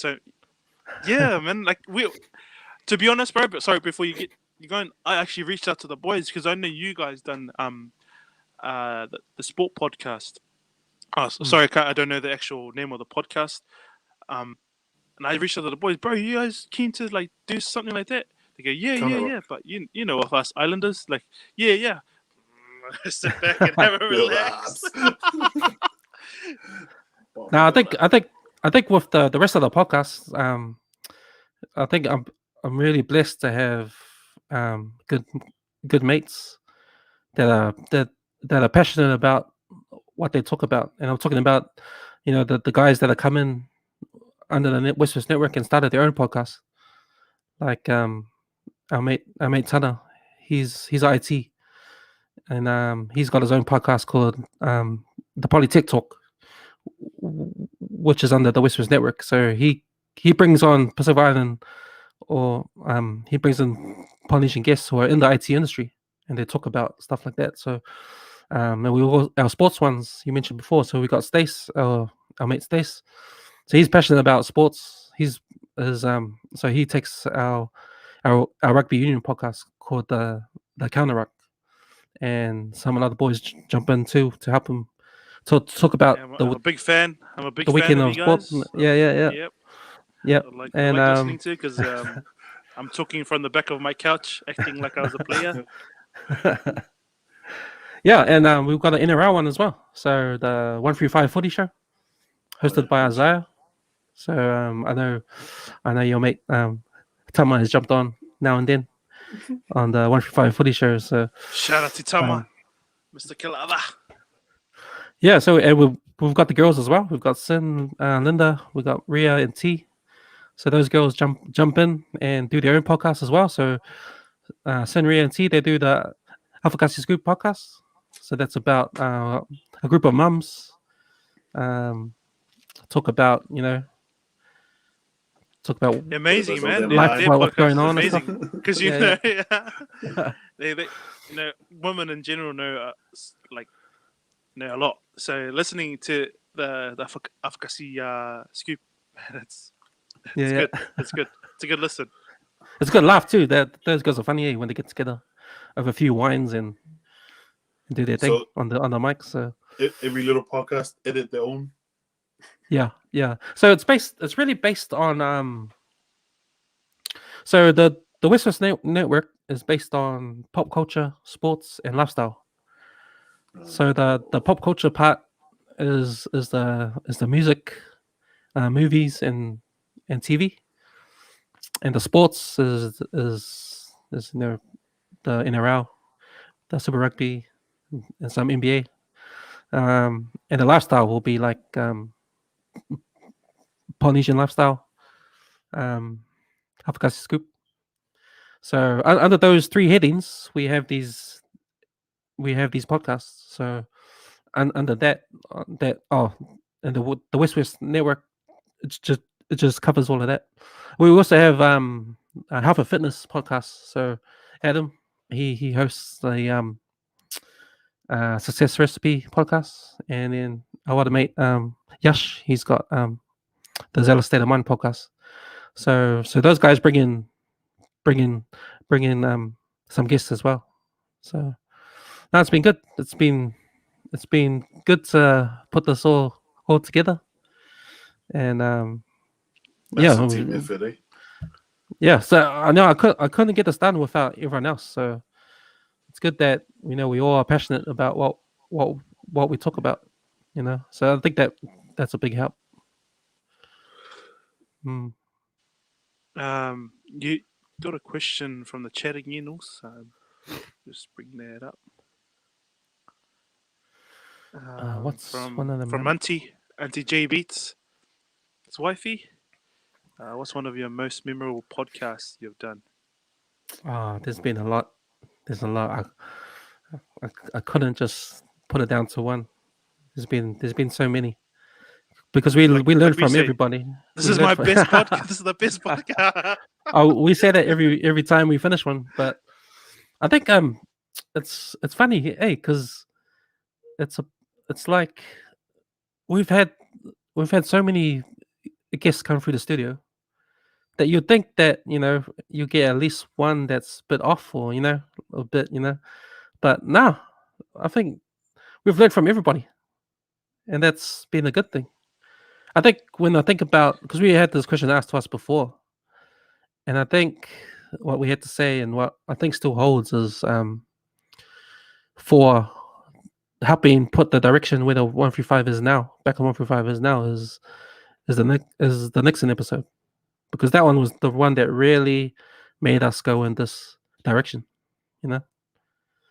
yeah, man. Like to be honest, bro. But sorry, before you going, I actually reached out to the boys because I know you guys done the sport podcast. Oh, sorry, I don't know the actual name of the podcast. And I reached out to the boys, bro. You guys keen to like do something like that? They go, yeah, Counter yeah, rock. yeah. But you know, of us Islanders, like, yeah, yeah. Sit back and have a relax. Now, I think with the rest of the podcast, I think I'm really blessed to have good mates that are passionate about what they talk about, and I'm talking about the guys that are coming under the West West Network and started their own podcast, like our mate Tanner. He's IT, and he's got his own podcast called the Polytech Talk, which is under the West West Network. So he brings on Pacific Island, or he brings in Polynesian guests who are in the IT industry, and they talk about stuff like that. So and we all our sports ones you mentioned before. So we got Stace, our mate Stace. So he's passionate about sports. So he takes our rugby union podcast called the Counter Ruck, and some other boys jump in too to help him to talk about Yeah, I'm a big fan. I'm a big the fan weekend of of you sport. guys. Yeah. Yep. I And like listening to because I'm talking from the back of my couch, acting like I was a player. yeah, and we've got an NRL one as well. So the 135 Footy Show, hosted by Isaiah. So I know your mate Tama has jumped on now and then on the 135 Footy Show. So Shout out to Tama, Mr. Kilava. yeah, so we've got the girls as well. We've got Sin, Linda, we've got Ria and T. So those girls jump in and do their own podcast as well. So Sin, Ria, and T, they do the Advocacy Scoop podcast. So that's about a group of mums talk about Amazing, man. life, Their what's podcast going is on and amazing stuff. because Yeah, they women in general know know a lot. So listening to the advocacy scoop, it's yeah. good. It's good. It's a good listen. It's a good laugh too. Those girls are funny when they get together over a few wines and do their thing So on the mic. So every little podcast edit their own. yeah. So it's really based on so the West West Network is based on pop culture, sports, and lifestyle. So the pop culture part is the music, movies, and TV, and the sports is the NRL, the Super Rugby, and some NBA. And the lifestyle will be like Polynesian lifestyle, Advocacy Scoop. So under those three headings, we have these podcasts. So under that and the West West Network, it just covers all of that. We also have a health and fitness podcast. So Adam, he hosts the success recipe podcast, and then our other mate Yash, he's got the Zealous State of Mind podcast. So those guys bring in some guests as well. So no, it's been good. It's been it's been good to put this all together, and yeah, Massive team effort, eh? yeah. So I know I couldn't get this done without everyone else. So it's good that we all are passionate about what what we talk about. So I think that's a big help. Mm. You got a question from the chat again, also. Just bring that up. What's one of them? From Auntie J Beats, his wifey. What's one of your most memorable podcasts you've done? There's been a lot. There's a lot. I couldn't just put it down to one. There's been so many because we learn Like we from say, everybody. this We is learn my from. best podcast. This is the best podcast. We say that every time we finish one, but I think it's funny, hey, because it's a it's like we've had we've had so many guests come through the studio that you'd think that you get at least one that's a bit off or a bit but no, I think we've learned from everybody, and that's been a good thing. I think when I think about, because we had this question asked to us before, and I think what we had to say and what I think still holds is for helping put the direction where the 135 is now, back on 135 is now, is the Nixon episode, because that one was the one that really made us go in this direction, you know.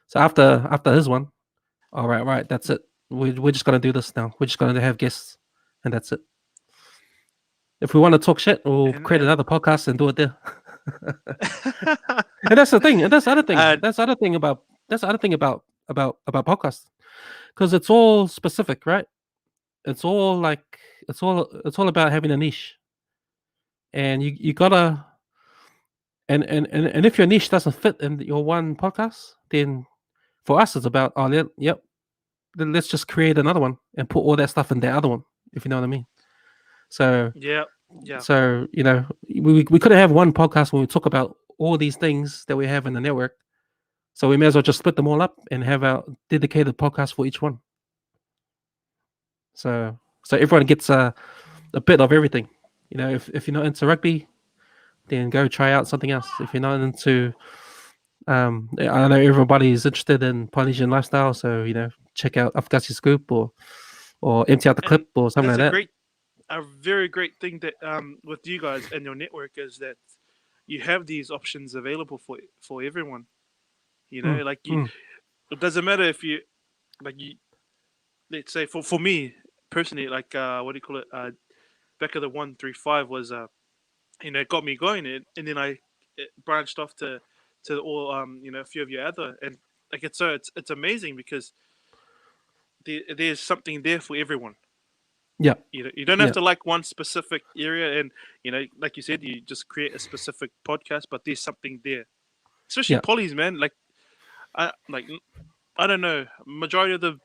So after his one, all right, that's it. We're just gonna do this now. We're just gonna have guests, and that's it. If we want to talk shit, we'll create and another podcast and do it there. And that's the thing. And that's the other thing. uh, That's the other thing about podcasts, because it's all specific, right? It's all like it's all about having a niche, and you gotta and if your niche doesn't fit in your one podcast, then for us it's about yep, then let's just create another one and put all that stuff in the other one, if you know what I mean. So yeah, yeah, so we couldn't have one podcast when we talk about all these things that we have in the network. So we may as well just split them all up and have our dedicated podcast for each one. So everyone gets a bit of everything. If you're not into rugby, then go try out something else. If you're not into, I know everybody's interested in Polynesian lifestyle, so check out Afghasi Scoop or Empty Out the and Clip or something that's like that. a very great thing that with you guys and your network is that you have these options available for everyone. Mm, Like mm, it doesn't matter if you like you. Let's say for me personally, like what do you call it? Back of the 135 was it got me going, and then it branched off to all a few of your other, and like it's amazing because there's something there for everyone. yeah, You don't have yeah, to like one specific area, and like you said, you just create a specific podcast, but there's something there, especially yeah. polys, man. Like I don't know, majority of the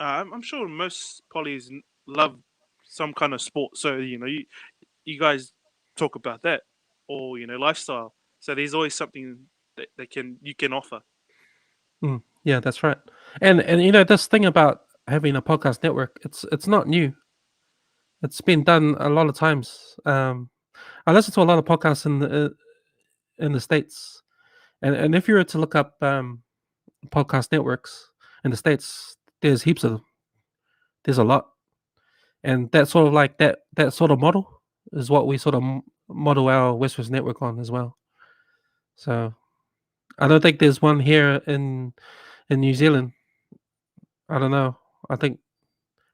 I'm sure most polys love some kind of sport, so you guys talk about that, or lifestyle. So there's always something that you can offer. Yeah, that's right. And this thing about having a podcast network, it's not new. It's been done a lot of times. I listen to a lot of podcasts in the states, and if you were to look up podcast networks in the states, there's heaps of them. There's a lot, and that sort of like that sort of model is what we sort of model our West Coast network on as well. So I don't think there's one here in New Zealand. I don't know. I think,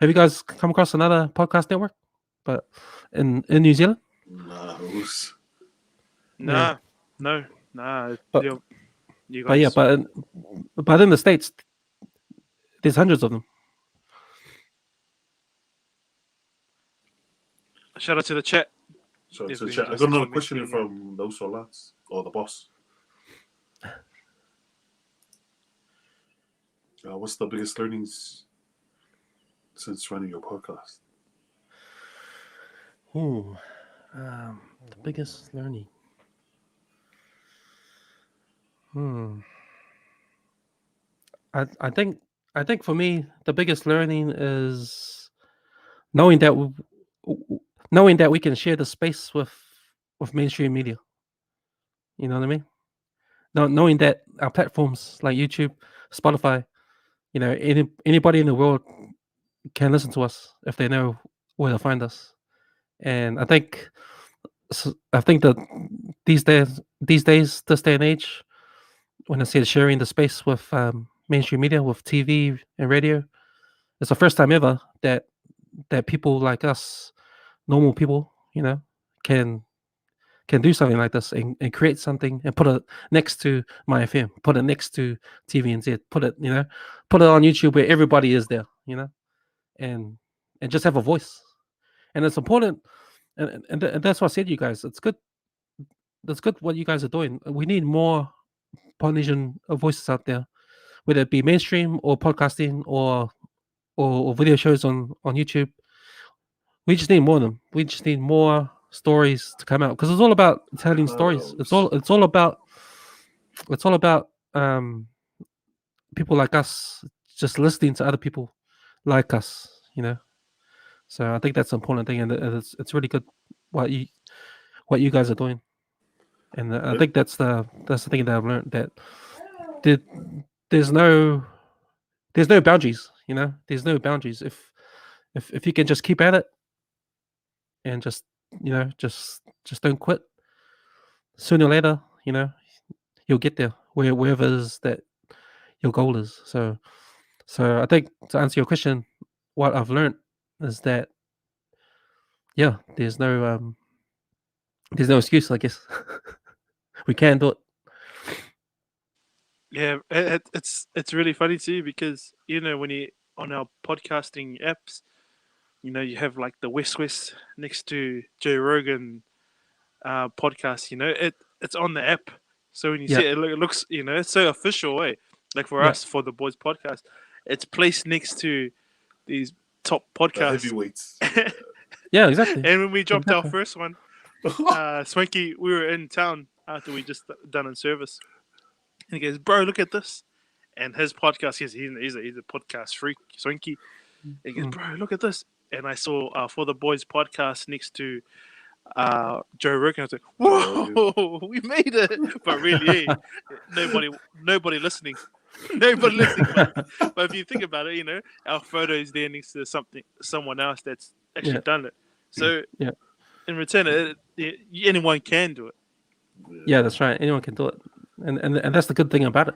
have you guys come across another podcast network, but in New Zealand? Nah, Yeah, Nah, no, nah. but You but yeah, guys. but in the states, there's hundreds of them. Shout out to the chat. so They've to been check. I got just another question here commenting. from those lads or the boss. What's the biggest learnings since running your podcast? Ooh, the biggest learning. Hmm. I think I think for me, the biggest learning is knowing that knowing that we can share the space with mainstream media. You know what I mean? Knowing that our platforms like YouTube, Spotify, anybody in the world can listen to us if they know where to find us. And I think that this day and age, when I say sharing the space with mainstream media, with TV and radio, it's the first time ever that people like us, normal people, can do something like this and create something and put it next to my FM, put it next to TVNZ, put it on YouTube where everybody is there, and just have a voice. And it's important, and that's what I said to you guys. It's good. That's good what you guys are doing. We need more Polynesian voices out there, whether it be mainstream or podcasting or video shows on YouTube. We just need more of them. We just need more stories to come out because it's all about telling stories. It's all about people like us just listening to other people like us. So I think that's an important thing, and it's really good what you guys are doing. And I think that's the thing that I've learned, that there, there's no boundaries. There's no boundaries. If you can just keep at it and just just don't quit, sooner or later, you'll get there wherever it is that your goal is. So I think, to answer your question, what I've learned is that there's no excuse, I guess. We can do it. Yeah, it's really funny too because when you on our podcasting apps, you have like the West next to Joe Rogan podcast. It's on the app, so when you see Yeah. it, it looks it's so official, eh? Like for Yeah. us, for the Boys podcast, it's placed next to these top The podcasts. heavyweights. Yeah, exactly. And when we dropped our Exactly. first one, Swanky, we were in town after we just done in service, and he goes, "Bro, look at this." And his podcast, he's a podcast freak, Swanky. He goes, "Bro, look at this." And I saw For the Boys podcast next to Joe Rogan. I was like, "Whoa, we made it!" But really, nobody listening, nobody listening. But if you think about it, our photo is there next to someone else that's actually done it. So Yeah. in return, anyone can do it. Yeah, that's right. Anyone can do it, and that's the good thing about it.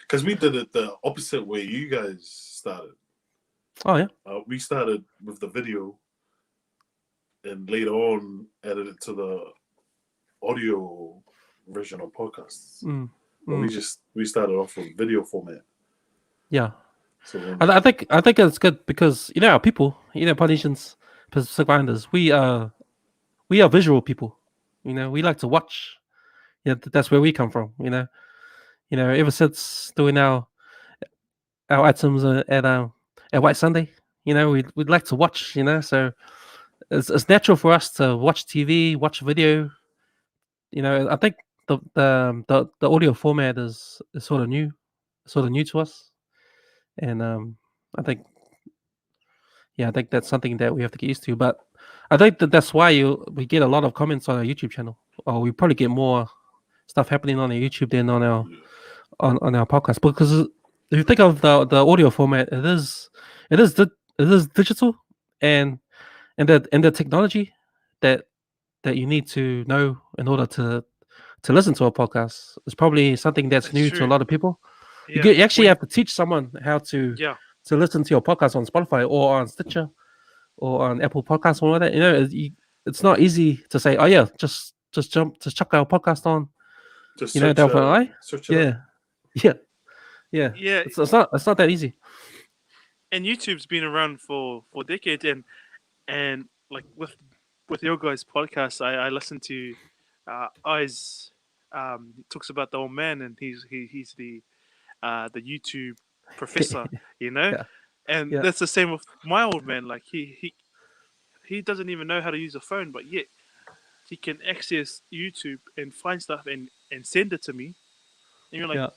Because we did it the opposite way you guys started. Oh yeah. We started with the video, and later on added it to the audio version of podcasts. But we started off with video format. Yeah. So I think it's good because our people, Polynesians, Pacific Islanders, we are visual people. We like to watch. That's where we come from. Ever since doing our items at White Sunday, we'd like to watch. So it's natural for us to watch TV, watch video. I think the audio format is sort of new to us, and I think that's something that we have to get used to. But I think that's why we get a lot of comments on our YouTube channel, or we probably get more stuff happening on our YouTube than on our on our podcast. Because if you think of the audio format, it is digital, and the technology that you need to know in order to listen to a podcast is probably something that's new to a lot of people. Yeah. You actually have to teach someone how to listen to your podcast on Spotify or on Stitcher or on Apple Podcasts or whatever. It's not easy to say, oh yeah, just chuck our podcast on. just Search it yeah. It's not that easy. And YouTube's been around for decades, and like with your guys' podcast, I listen to Eyes. Talks about the old man, and he's the YouTube professor, and that's the same with my old man. Like he doesn't even know how to use a phone, but yet he can access YouTube and find stuff and send it to me. And you're like,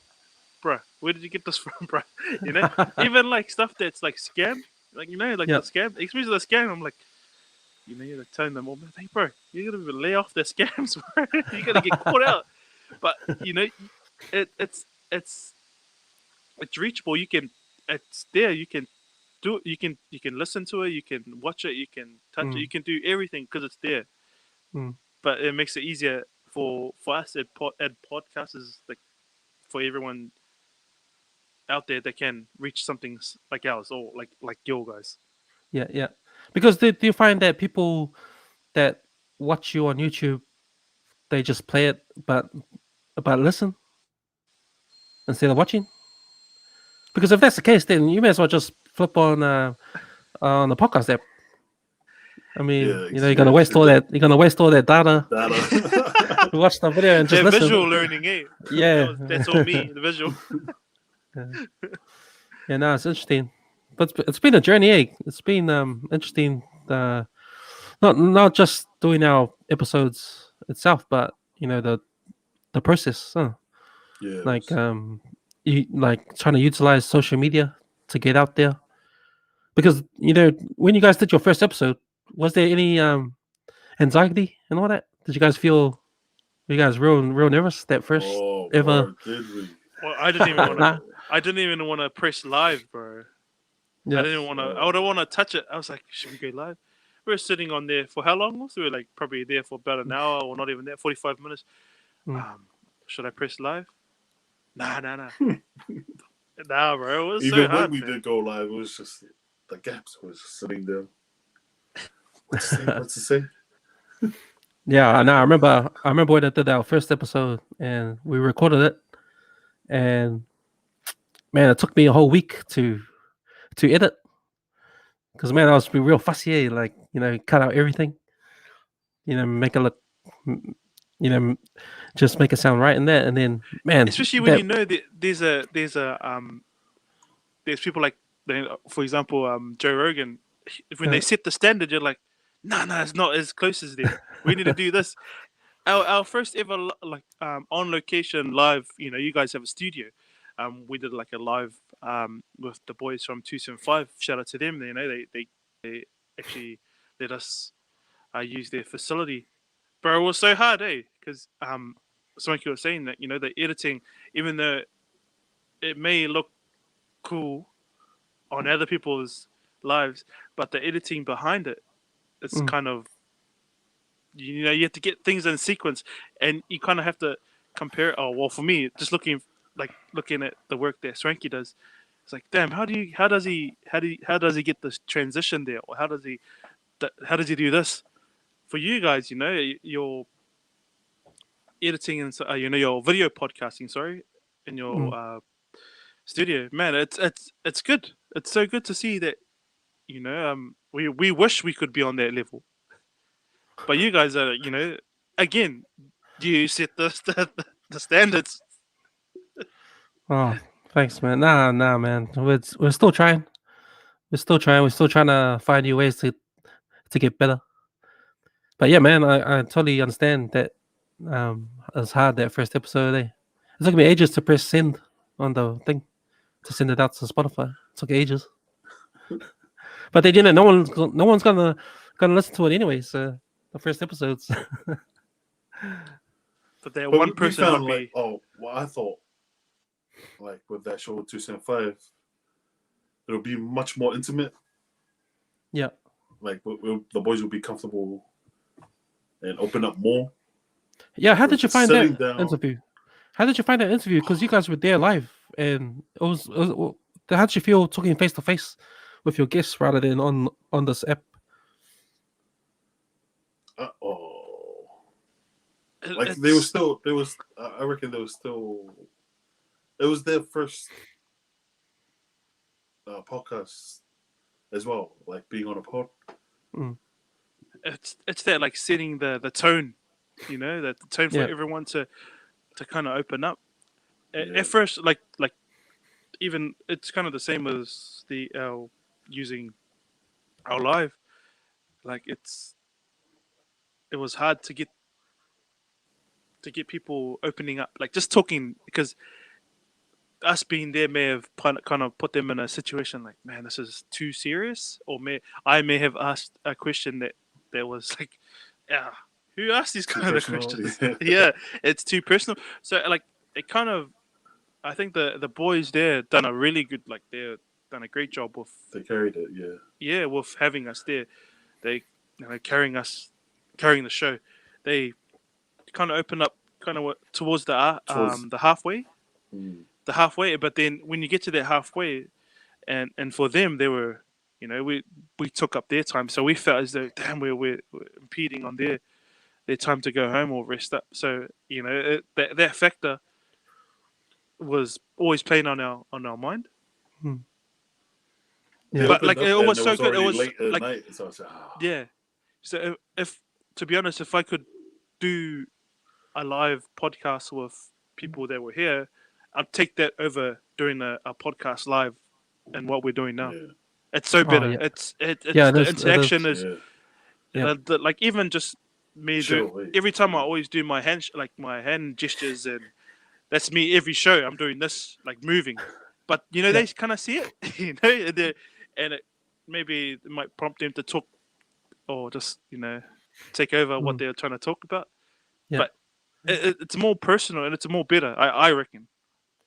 bruh, where did you get this from, bruh? You know, even like stuff that's like scam, like like Yeah. the scam, especially the scam. I'm like, you're telling them all, hey, bro, you're gonna lay off the scams, bro. You're gonna get caught out. But it, it's it's reachable. It's there. You can do it. You can listen to it. You can watch it. You can touch it. You can do everything because it's there. Mm. But it makes it easier for us at podcasters, like for everyone out there that can reach something like ours or like your guys. Yeah, yeah. Because do you find that people that watch you on YouTube, they just play it, but listen instead of watching? Because if that's the case, then you may as well just flip on the podcast app. I mean, Yeah, you're gonna waste all that. You're gonna waste all that data data. to watch the video and just They're listen. visual learning, eh? Yeah, That's all me, the visual. yeah. No, it's interesting, but it's been a journey. Eh? It's been interesting. Not just doing our episodes itself, but the process. Huh? Yeah, Like you like trying to utilize social media to get out there. Because when you guys did your first episode, was there any anxiety and all that? Did you guys feel? Were you guys real nervous that first oh, ever? bro, did we? Well, I didn't even want to. Nah. I didn't even want to press live, bro. Yeah. I didn't want to. I would want to touch it. I was like, should we go live? We were sitting on there for how long? So we were like probably there for about an hour or not even that, 45 minutes. Mm. Should I press live? Nah. Nah, bro. It was Even so hard, when we man. did go live, it was just the gaps was just sitting there. What to say? What to say? Yeah, I remember. I remember when I did our first episode and we recorded it, and man, it took me a whole week to edit because man, I was being real fussy. Eh? Like cut out everything. Make it look. Just make it sound right in that, and then man, Especially when that there's people like, for example, Joe Rogan. When they set the standard, you're like, nah, it's not as close as them. We need to do this. Our first ever on location live. You guys have a studio. We did like a live with the boys from 275. Shout out to them. They actually let us use their facility. Bro, it was so hard, eh? Because Swanky was saying that the editing, even though it may look cool on other people's lives, but the editing behind it is kind of you have to get things in sequence, and you kind of have to compare. Oh well, for me, just looking at the work that Swanky does, it's like, damn, how does he get this transition there, or how does he do this? For you guys, your editing and your video podcasting, sorry, in your studio, man, it's good. It's so good to see that. We wish we could be on that level, but you guys are, again, you set the standards. Oh, thanks, man. Nah, man. We're still trying. We're still trying. We're still trying to find new ways to get better. But yeah, man, I totally understand that. It's hard that first episode. Eh? It took me ages to press send on the thing to send it out to Spotify. It took ages. But then no one's gonna listen to it anyways. The first episodes. But that But one we person found might be. what I thought, like with that show 275, it'll be much more intimate. Yeah. Like the boys will be comfortable and open up more. Yeah. How did you find that down, interview? How did you find that interview? Because you guys were there live, and how did you feel talking face to face with your guests rather than on this app? Like they were still, I reckon they were still. It was their first podcast as well, like being on a pod. It's that like setting the tone, the tone for everyone to kind of open up. At first, like even it's kind of the same as using our live. Like it was hard to get people opening up, like just talking, because us being there may have kind of put them in a situation like, man, this is too serious, or I may have asked a question that was like, yeah, who asked these Too kind of personal, questions? yeah. Yeah, it's too personal. So like it kind of, I think the boys there done a really good, like they're done a great job with They carried it, yeah. with having us there. They carrying the show. They kind of open up kind of towards the halfway, Mm. but then when you get to that halfway, and for them they were, we took up their time, so we felt as though, damn, we're impeding on their time to go home or rest up. So that factor was always playing on our mind. Hmm. They Yeah. But opened like up it and was it so was good. It already was late at like, night, so I was like, ah. yeah. So if to be honest, if I could do a live podcast with people that were here, I'd take that over doing a podcast live and what we're doing now. Yeah, It's so Oh better. yeah. It's Yeah, it the is. It interaction is. is yeah. Yeah. like even just me Chill doing away. every time I always do my my hand gestures, and that's me every show. I'm doing this, like moving, but Yeah. they kind of see it, and it maybe it might prompt them to talk or just take over what Mm. they're trying to talk about. Yeah. But it's more personal and it's more better. I reckon.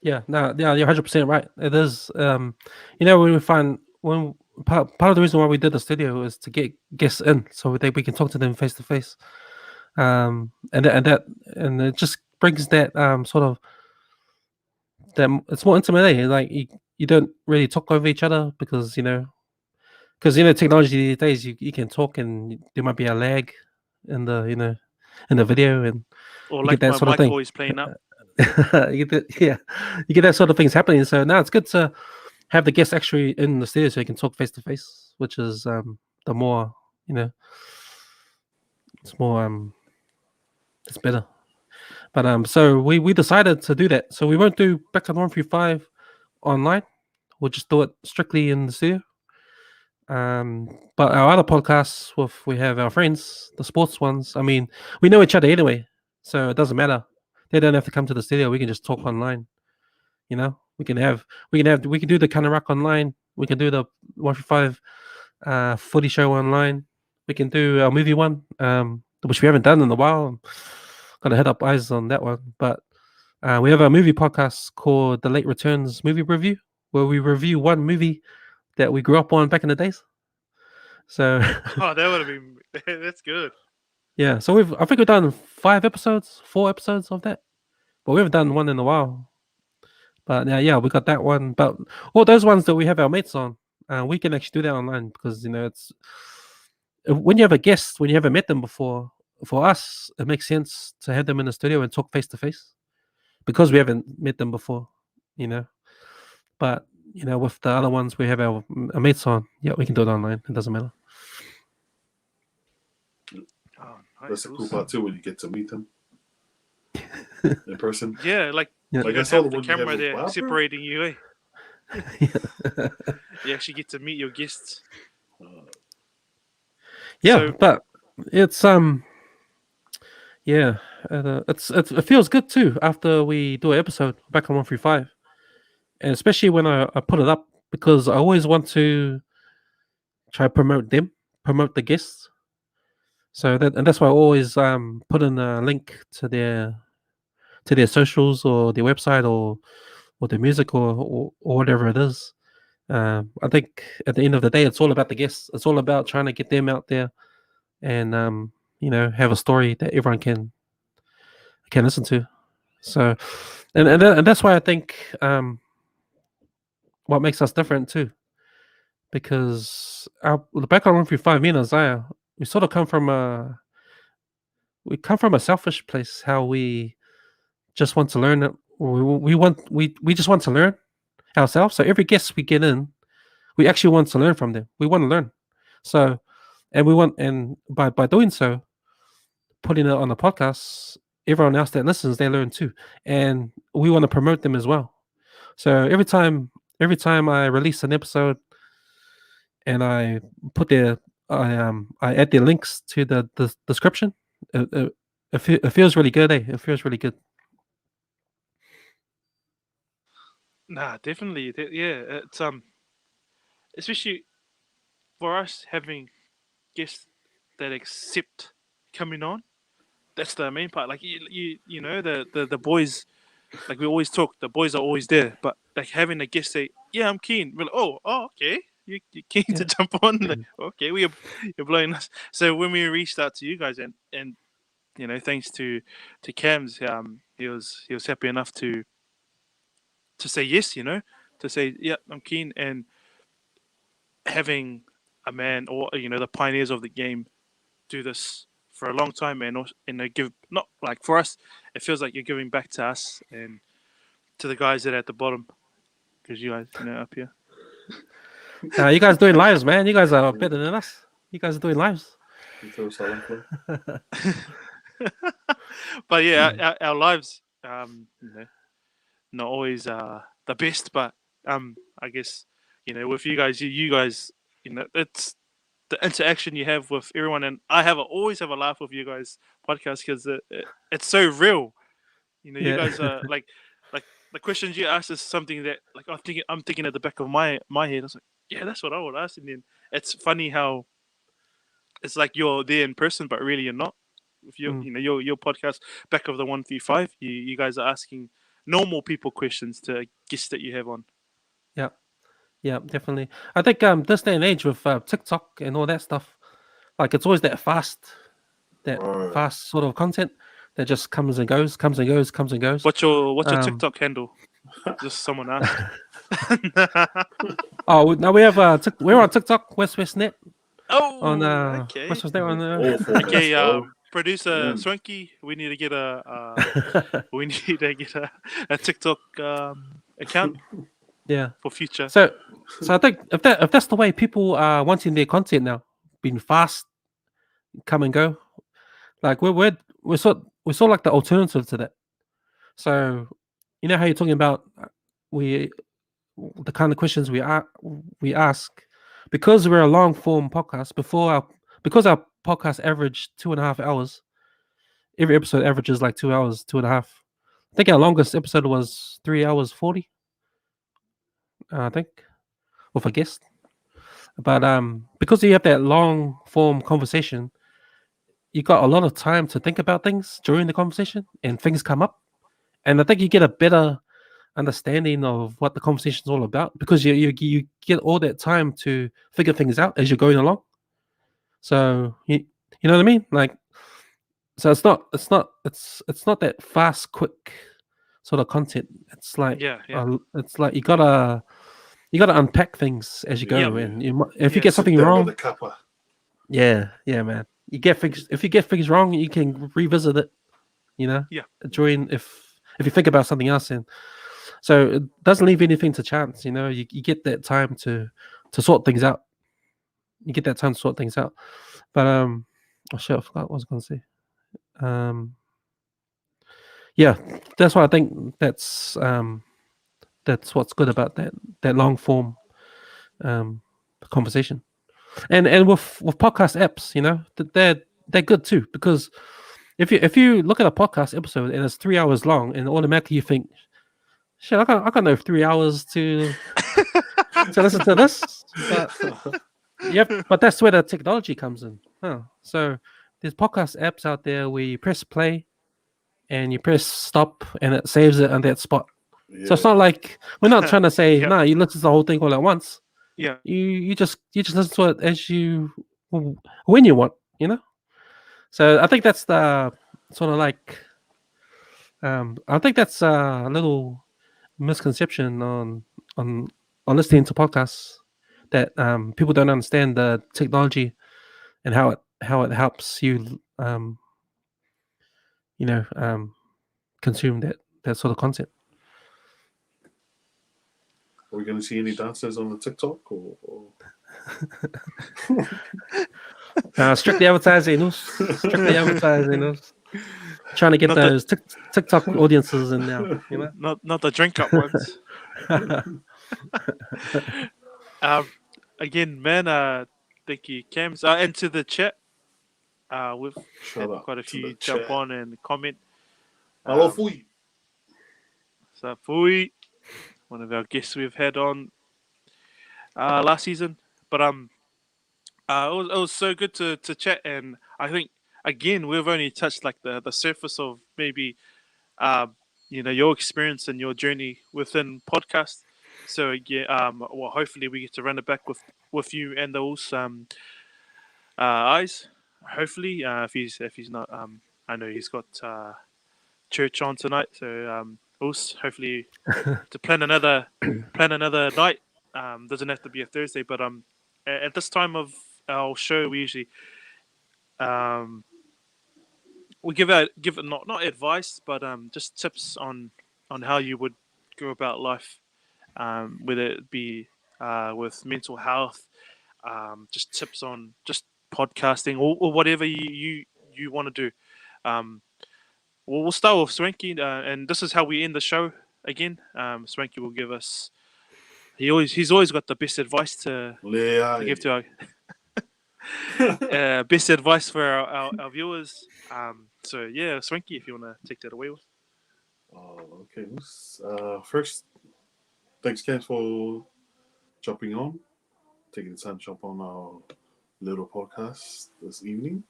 Yeah, no, yeah, you're 100% right. It is. When we find when part of the reason why we did the studio is to get guests in, so that we can talk to them face to face. And it just brings that sort of it's more intimate. Like you don't really talk over each other because technology these days you can talk and there might be a lag in the video, and Or you get like that my sort of mic thing. always playing up. You get that sort of things happening. So now it's good to have the guests actually in the studio so you can talk face to face, which is the more it's more it's better. But so we decided to do that. So we won't do Background 135 online. We'll just do it strictly in the studio. But our other podcasts, we have our friends, the sports ones. I mean, we know each other anyway, so it doesn't matter. They don't have to come to the studio. We can just talk online. We can do the kind of rock online. We can do the 135 footy show online. We can do our movie one, which we haven't done in a while. I'm gonna head up eyes on that one. But we have a movie podcast called The Late Returns Movie Review, where we review one movie that we grew up on back in the days. So Oh, that would have been that's good. yeah, so I think we've done 4 episodes of that, but we haven't done one in a while. But yeah, we got that one. But all those ones that we have our mates on, we can actually do that online because it's when you have a guest, when you haven't met them before. For us, it makes sense to have them in the studio and talk face to face because we haven't met them before, you know. But with the other ones, we have our mates on. Yeah, we can do it online. It doesn't matter. Oh, nice. That's a cool part too when you get to meet them in person. Yeah, like Yeah. Like you I saw have the the one you had camera with there Barbara. separating you. Yeah. You actually get to meet your guests. Yeah, So- but it's yeah, it feels good too after we do an episode back on 135, and especially when I put it up because I always want to try promote the guests. So that's why I always put in a link to their socials or their website or their music or whatever it is. I think at the end of the day, it's all about the guests. It's all about trying to get them out there and have a story that everyone can listen to. So, and that's why I think what makes us different too, because the background 135, me and Isaiah, we sort of come from a selfish place. How we just want to learn it. We just want to learn ourselves. So every guest we get in, we actually want to learn from them. We want to learn. So, and by doing so, putting it on the podcast, everyone else that listens, they learn too, and we want to promote them as well. So every time I release an episode and I put I add the links to the description, it feels really good. It feels really good. Nah, definitely. Yeah, it's especially for us having guests that accept coming on. That's the main part. Like you know the boys. Like we always talk, the boys are always there. But like having a guest say, "Yeah, I'm keen." We're like, "Oh, okay. You keen to Yeah. jump on?" Like, okay, you're blowing us. So when we reached out to you guys, and you know, thanks to Cam's, he was happy enough to say yes. You know, to say, "Yeah, I'm keen," and having a man or you know the pioneers of the game do this for a long time and they give not like for us it feels like you're giving back to us and to the guys that are at the bottom because you guys you know up here. You guys doing lives, man. You guys are better than us. You guys are doing lives. Into a silent flow. But yeah, our lives you know not always the best, but I guess you know with you guys you know it's the interaction you have with everyone, and always have a laugh with you guys podcast because it's so real. You know, you Yeah. guys are like the questions you ask is something that like I'm thinking at the back of my head. I was like, yeah, that's what I would ask, and then it's funny how it's like you're there in person, but really you're not. With your Mm, you know your podcast back of the 135, you guys are asking normal people questions to guests that you have on. yeah. Yeah, definitely. I think this day and age with TikTok and all that stuff, like it's always that Right. fast sort of content that just comes and goes, comes and goes, comes and goes. What's your Um, TikTok handle? Just someone asked. oh, now we have we're on TikTok, West Net on Oh, okay. West Net on All formats, Okay, bro. producer Yeah. Swanky, we need to get we need to get a TikTok account yeah. for future. So I think if that's the way people are wanting their content now, being fast, come and go, like we're sort like the alternative to that. So you know how you're talking about we the kind of questions we ask because we're a long form podcast because our podcast average 2.5 hours. Every episode averages like 2 hours, 2.5. I think our longest episode was 3 hours 40. I think with a guest. But because you have that long form conversation, you got a lot of time to think about things during the conversation, and things come up. And I think you get a better understanding of what the conversation is all about because you get all that time to figure things out as you're going along. So you know what I mean? Like so it's not that fast, quick sort of content. Yeah, yeah, It's like you gotta unpack things as you yep, go, Yeah. and if you get yes, Sit something down with wrong, the kappa. yeah, man, you get things. If you get things wrong, you can revisit it. You know, yeah, during if you think about something else, and so it doesn't leave anything to chance. You know, you get that time to sort things out. You get that time to sort things out. But oh shit, I forgot what I was going to say. Um, yeah, that's why I think that's what's good about that long form um conversation. And with podcast apps, you know, they're good too because if you look at a podcast episode and it's 3 hours long, and automatically you think, shit, I got no 3 hours to listen to this. But yep, but that's where the technology comes in. Huh. So there's podcast apps out there where you press play and you press stop and it saves it on that spot. So it's Yeah. not like we're not trying to say, yep, nah, you listen to the whole thing all at once. yeah, You just listen to it as you when you want, you know. So I think that's the sort of like I think that's a little misconception on on listening to podcasts that people don't understand the technology and how it helps you you know consume that sort of content. Are we going to see any dancers on the TikTok or... Strictly advertising us. Strictly advertising us. Trying to get not the those TikTok audiences in now, you know. not the drink up ones. Um, again, man, thank you, Cams. And to the chat, we've had Shout out quite a to the few jump chat. on and comment. Hello, Um, Fui. so, Fui, one of our guests we've had on last season. But it was so good to chat, and I think again we've only touched like the surface of maybe uh, your experience and your journey within podcast. So yeah, well, hopefully we get to run it back with you and those eyes. Hopefully, if he's not, I know he's got church on tonight, so also hopefully to plan another night. Doesn't have to be a Thursday, but at this time of our show, we usually um, we give it not advice, but just tips on how you would go about life, whether it be with mental health, just tips on just podcasting or whatever you want to do. Um, we'll start with Swanky, and this is how we end the show again. Swanky will give us. He's always got the best advice to give to our best advice for our viewers. So yeah, Swanky, if you want to take that away with. Oh, okay. First, thanks, Ken, for jumping on, taking the time to jump on our little podcast this evening.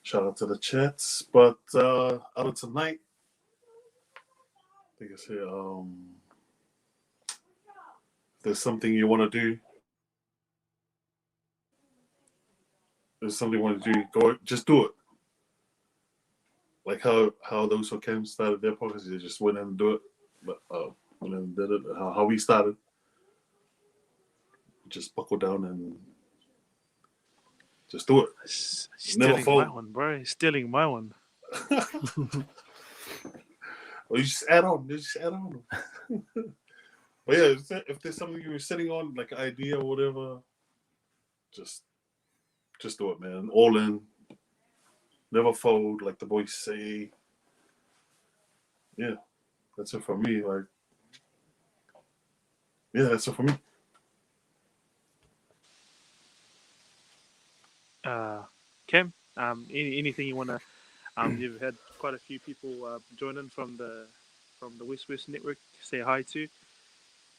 Shout out to the chats. But out of tonight, I think I say, if there's something you want to do, there's something you want to do, just do it. Like how those who came started their podcast, they just went and do it. But went and did it. How we started, just buckle down and just do it. Stealing my one, bro. Stealing my one. Or you just add on. But yeah, if there's something you were sitting on, like an idea or whatever, just do it, man. All in. Never fold, like the boys say. Yeah, that's it for me. That's it for me. Cam, anything you want to? You've had quite a few people join in from the West West Network. Say hi to.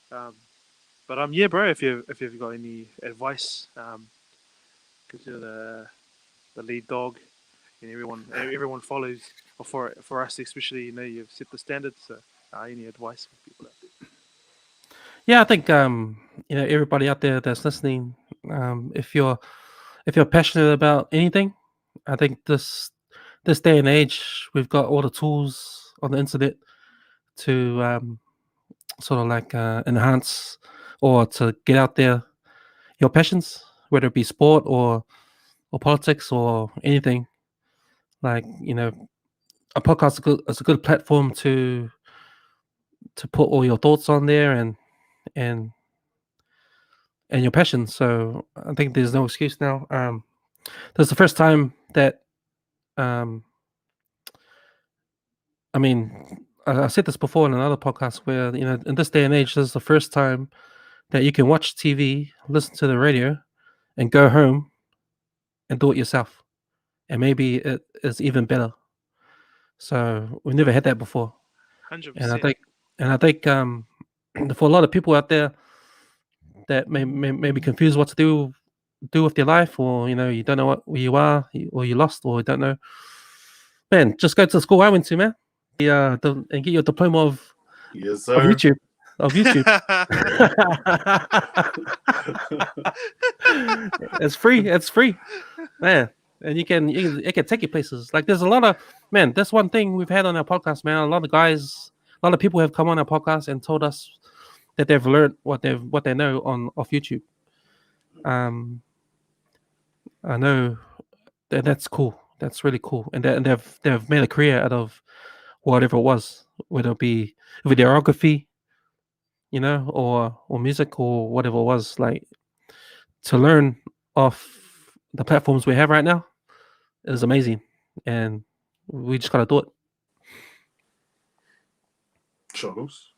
But yeah, bro. If you've got any advice, because you're the lead dog, and everyone follows. Or for us especially, you've set the standard. So, any advice for people out there? Yeah, I think everybody out there that's listening, if you're passionate about anything, I think this day and age we've got all the tools on the internet to sort of like enhance or to get out there your passions, whether it be sport or politics or anything. Like a podcast is a good platform to put all your thoughts on there and your passion. So I think there's no excuse now. This is the first time that I mean, I said this before in another podcast where in this day and age, this is the first time that you can watch TV, listen to the radio, and go home and do it yourself. And maybe it is even better. So we've never had that before. 100%. And I think for a lot of people out there that may be confused what to do with your life, or you don't know where you are, or you're lost, or you don't know, man, just go to the school I went to, man. And get your diploma of Yes, of sir. YouTube. It's free, man. And it can take you places. Like there's a lot of, man, that's one thing we've had on our podcast, man. A lot of people have come on our podcast and told us that they've learned what they know off YouTube. I know that's cool. That's really cool. And they've made a career out of whatever it was, whether it be videography, or music or whatever it was. Like, to learn off the platforms we have right now is amazing, and we just gotta do it. Shuttles.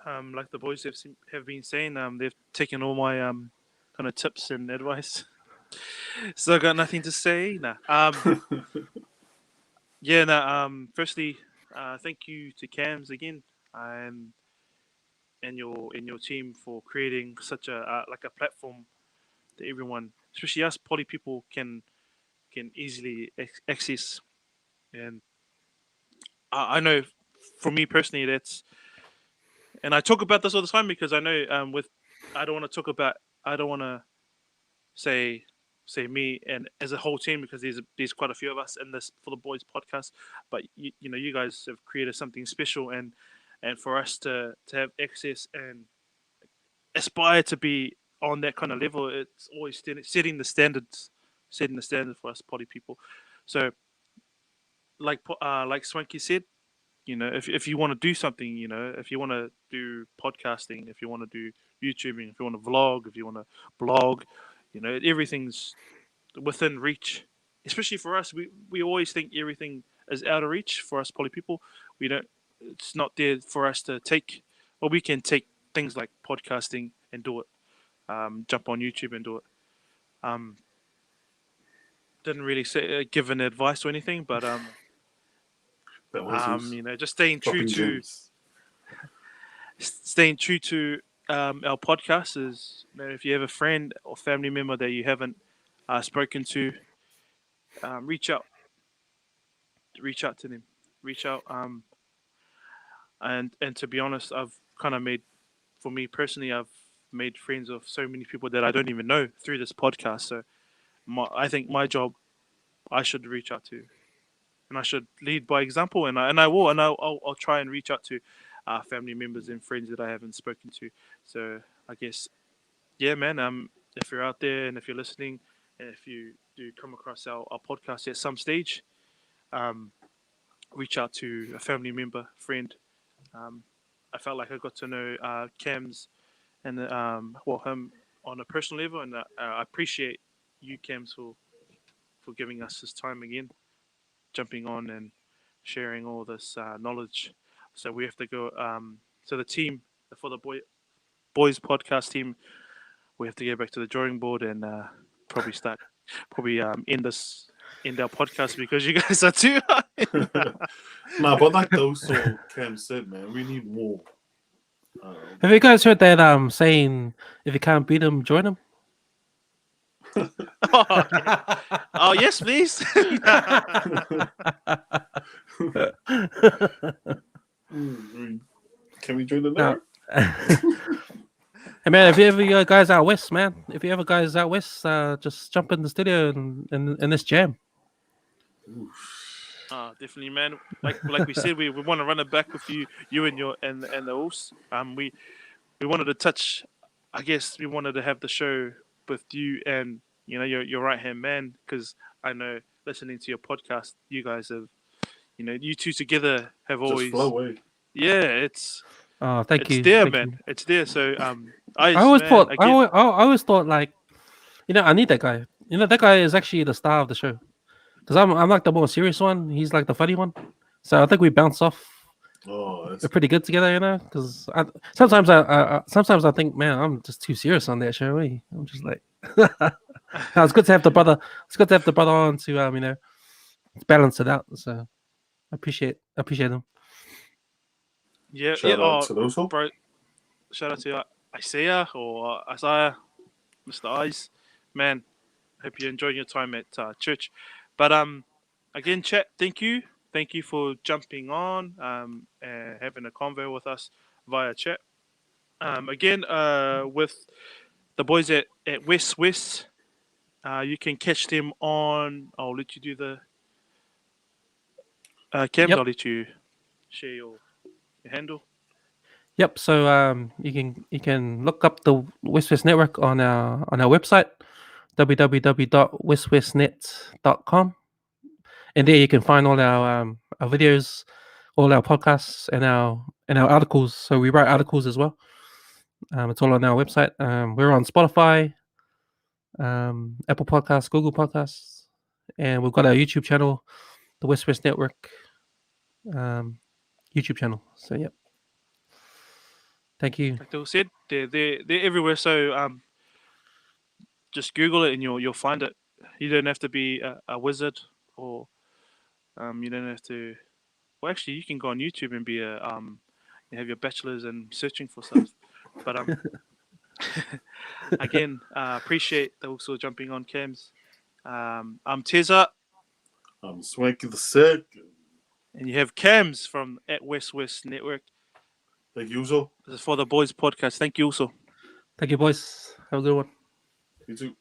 Like the boys have been saying, they've taken all my kind of tips and advice. So I got nothing to say. Nah. Yeah. Nah. Firstly, thank you to Cams again, and your team for creating such a like a platform that everyone, especially us poly people, can easily access. And I know, for me personally, and I talk about this all the time because I know with I don't want to talk about I don't want to say me and as a whole team because there's quite a few of us in this for the boys podcast, but you guys have created something special, and for us to have access and aspire to be on that kind of level, it's always setting the standard for us poly people. So like Swanky said, if you want to do something, if you want to do podcasting, if you want to do YouTubing, if you want to vlog, if you want to blog, everything's within reach. Especially for us, we always think everything is out of reach for us poly people. We don't. It's not there for us to take. Well, we can take things like podcasting and do it. Jump on YouTube and do it. Um, didn't really say give an advice or anything, but That was just staying true dropping to gems. our podcast is, if you have a friend or family member that you haven't spoken to, reach out to them, reach out. And to be honest, I've kind of made, for me personally, I've made friends of so many people that I don't even know through this podcast. So I think my job, I should reach out to, and I should lead by example, and I will, and I'll try and reach out to family members and friends that I haven't spoken to. So I guess, yeah, man. If you're out there and if you're listening, and if you do come across our podcast at some stage, um, reach out to a family member, friend. Um, I felt like I got to know Cams and him on a personal level, and I appreciate you, Cams, for giving us this time again, jumping on and sharing all this knowledge. So we have to go. So the team for the boys podcast team, we have to get back to the drawing board and probably end our podcast because you guys are too high. Nah, but like also Cam said, man, we need more. Have you guys heard that saying, if you can't beat them, join them? Oh yes, please. Can we join the No. network? Hey man, if you ever guys out west, man, if you ever guys out west, just jump in the studio and this jam. Definitely, man. Like we said, we want to run it back with you and your and the host. We wanted to touch. I guess we wanted to have the show with you and your right hand man, because I know listening to your podcast, you guys have you two together have Just always flow away. yeah. It's Thank you. there, Thank man. you. It's there. So I always man, thought, again, I always thought like, I need that guy. That guy is actually the star of the show. Because I'm like the more serious one. He's like the funny one. So I think we bounce off. Oh, that's We're pretty good together, Because sometimes I think, man, I'm just too serious on that show. I'm just like, it's good to have the brother. It's good to have the brother on to balance it out. So I appreciate him. yeah. Shout out to those all. Bro, shout out to Isaiah or Isaiah, Mr. Eyes, man. Hope you're enjoying your time at church. But again, chat. Thank you for jumping on and having a convo with us via chat. Again, with the boys at West, you can catch them on. I'll let you do the Cam. Yep. I'll let you share your handle. Yep. So you can look up the West Network on our website, www.westwestnet.com, and there you can find all our videos, all our podcasts, and our articles. So we write articles as well. It's all on our website. We're on Spotify, Apple Podcasts, Google Podcasts, and we've got our YouTube channel, the West Network YouTube channel. So yep. Thank you. Like they said, they're everywhere. So just Google it and you'll find it. You don't have to be a wizard, or you don't have to. Well, actually, you can go on YouTube and be a you have your bachelor's in searching for stuff. But again, appreciate also jumping on cams. I'm Teza, I'm Swanky the Sick. and you have Cams from at West West Network. Thank you, Uzo. This is For the Boys podcast. Thank you also. Thank you, boys. Have a good one. You too.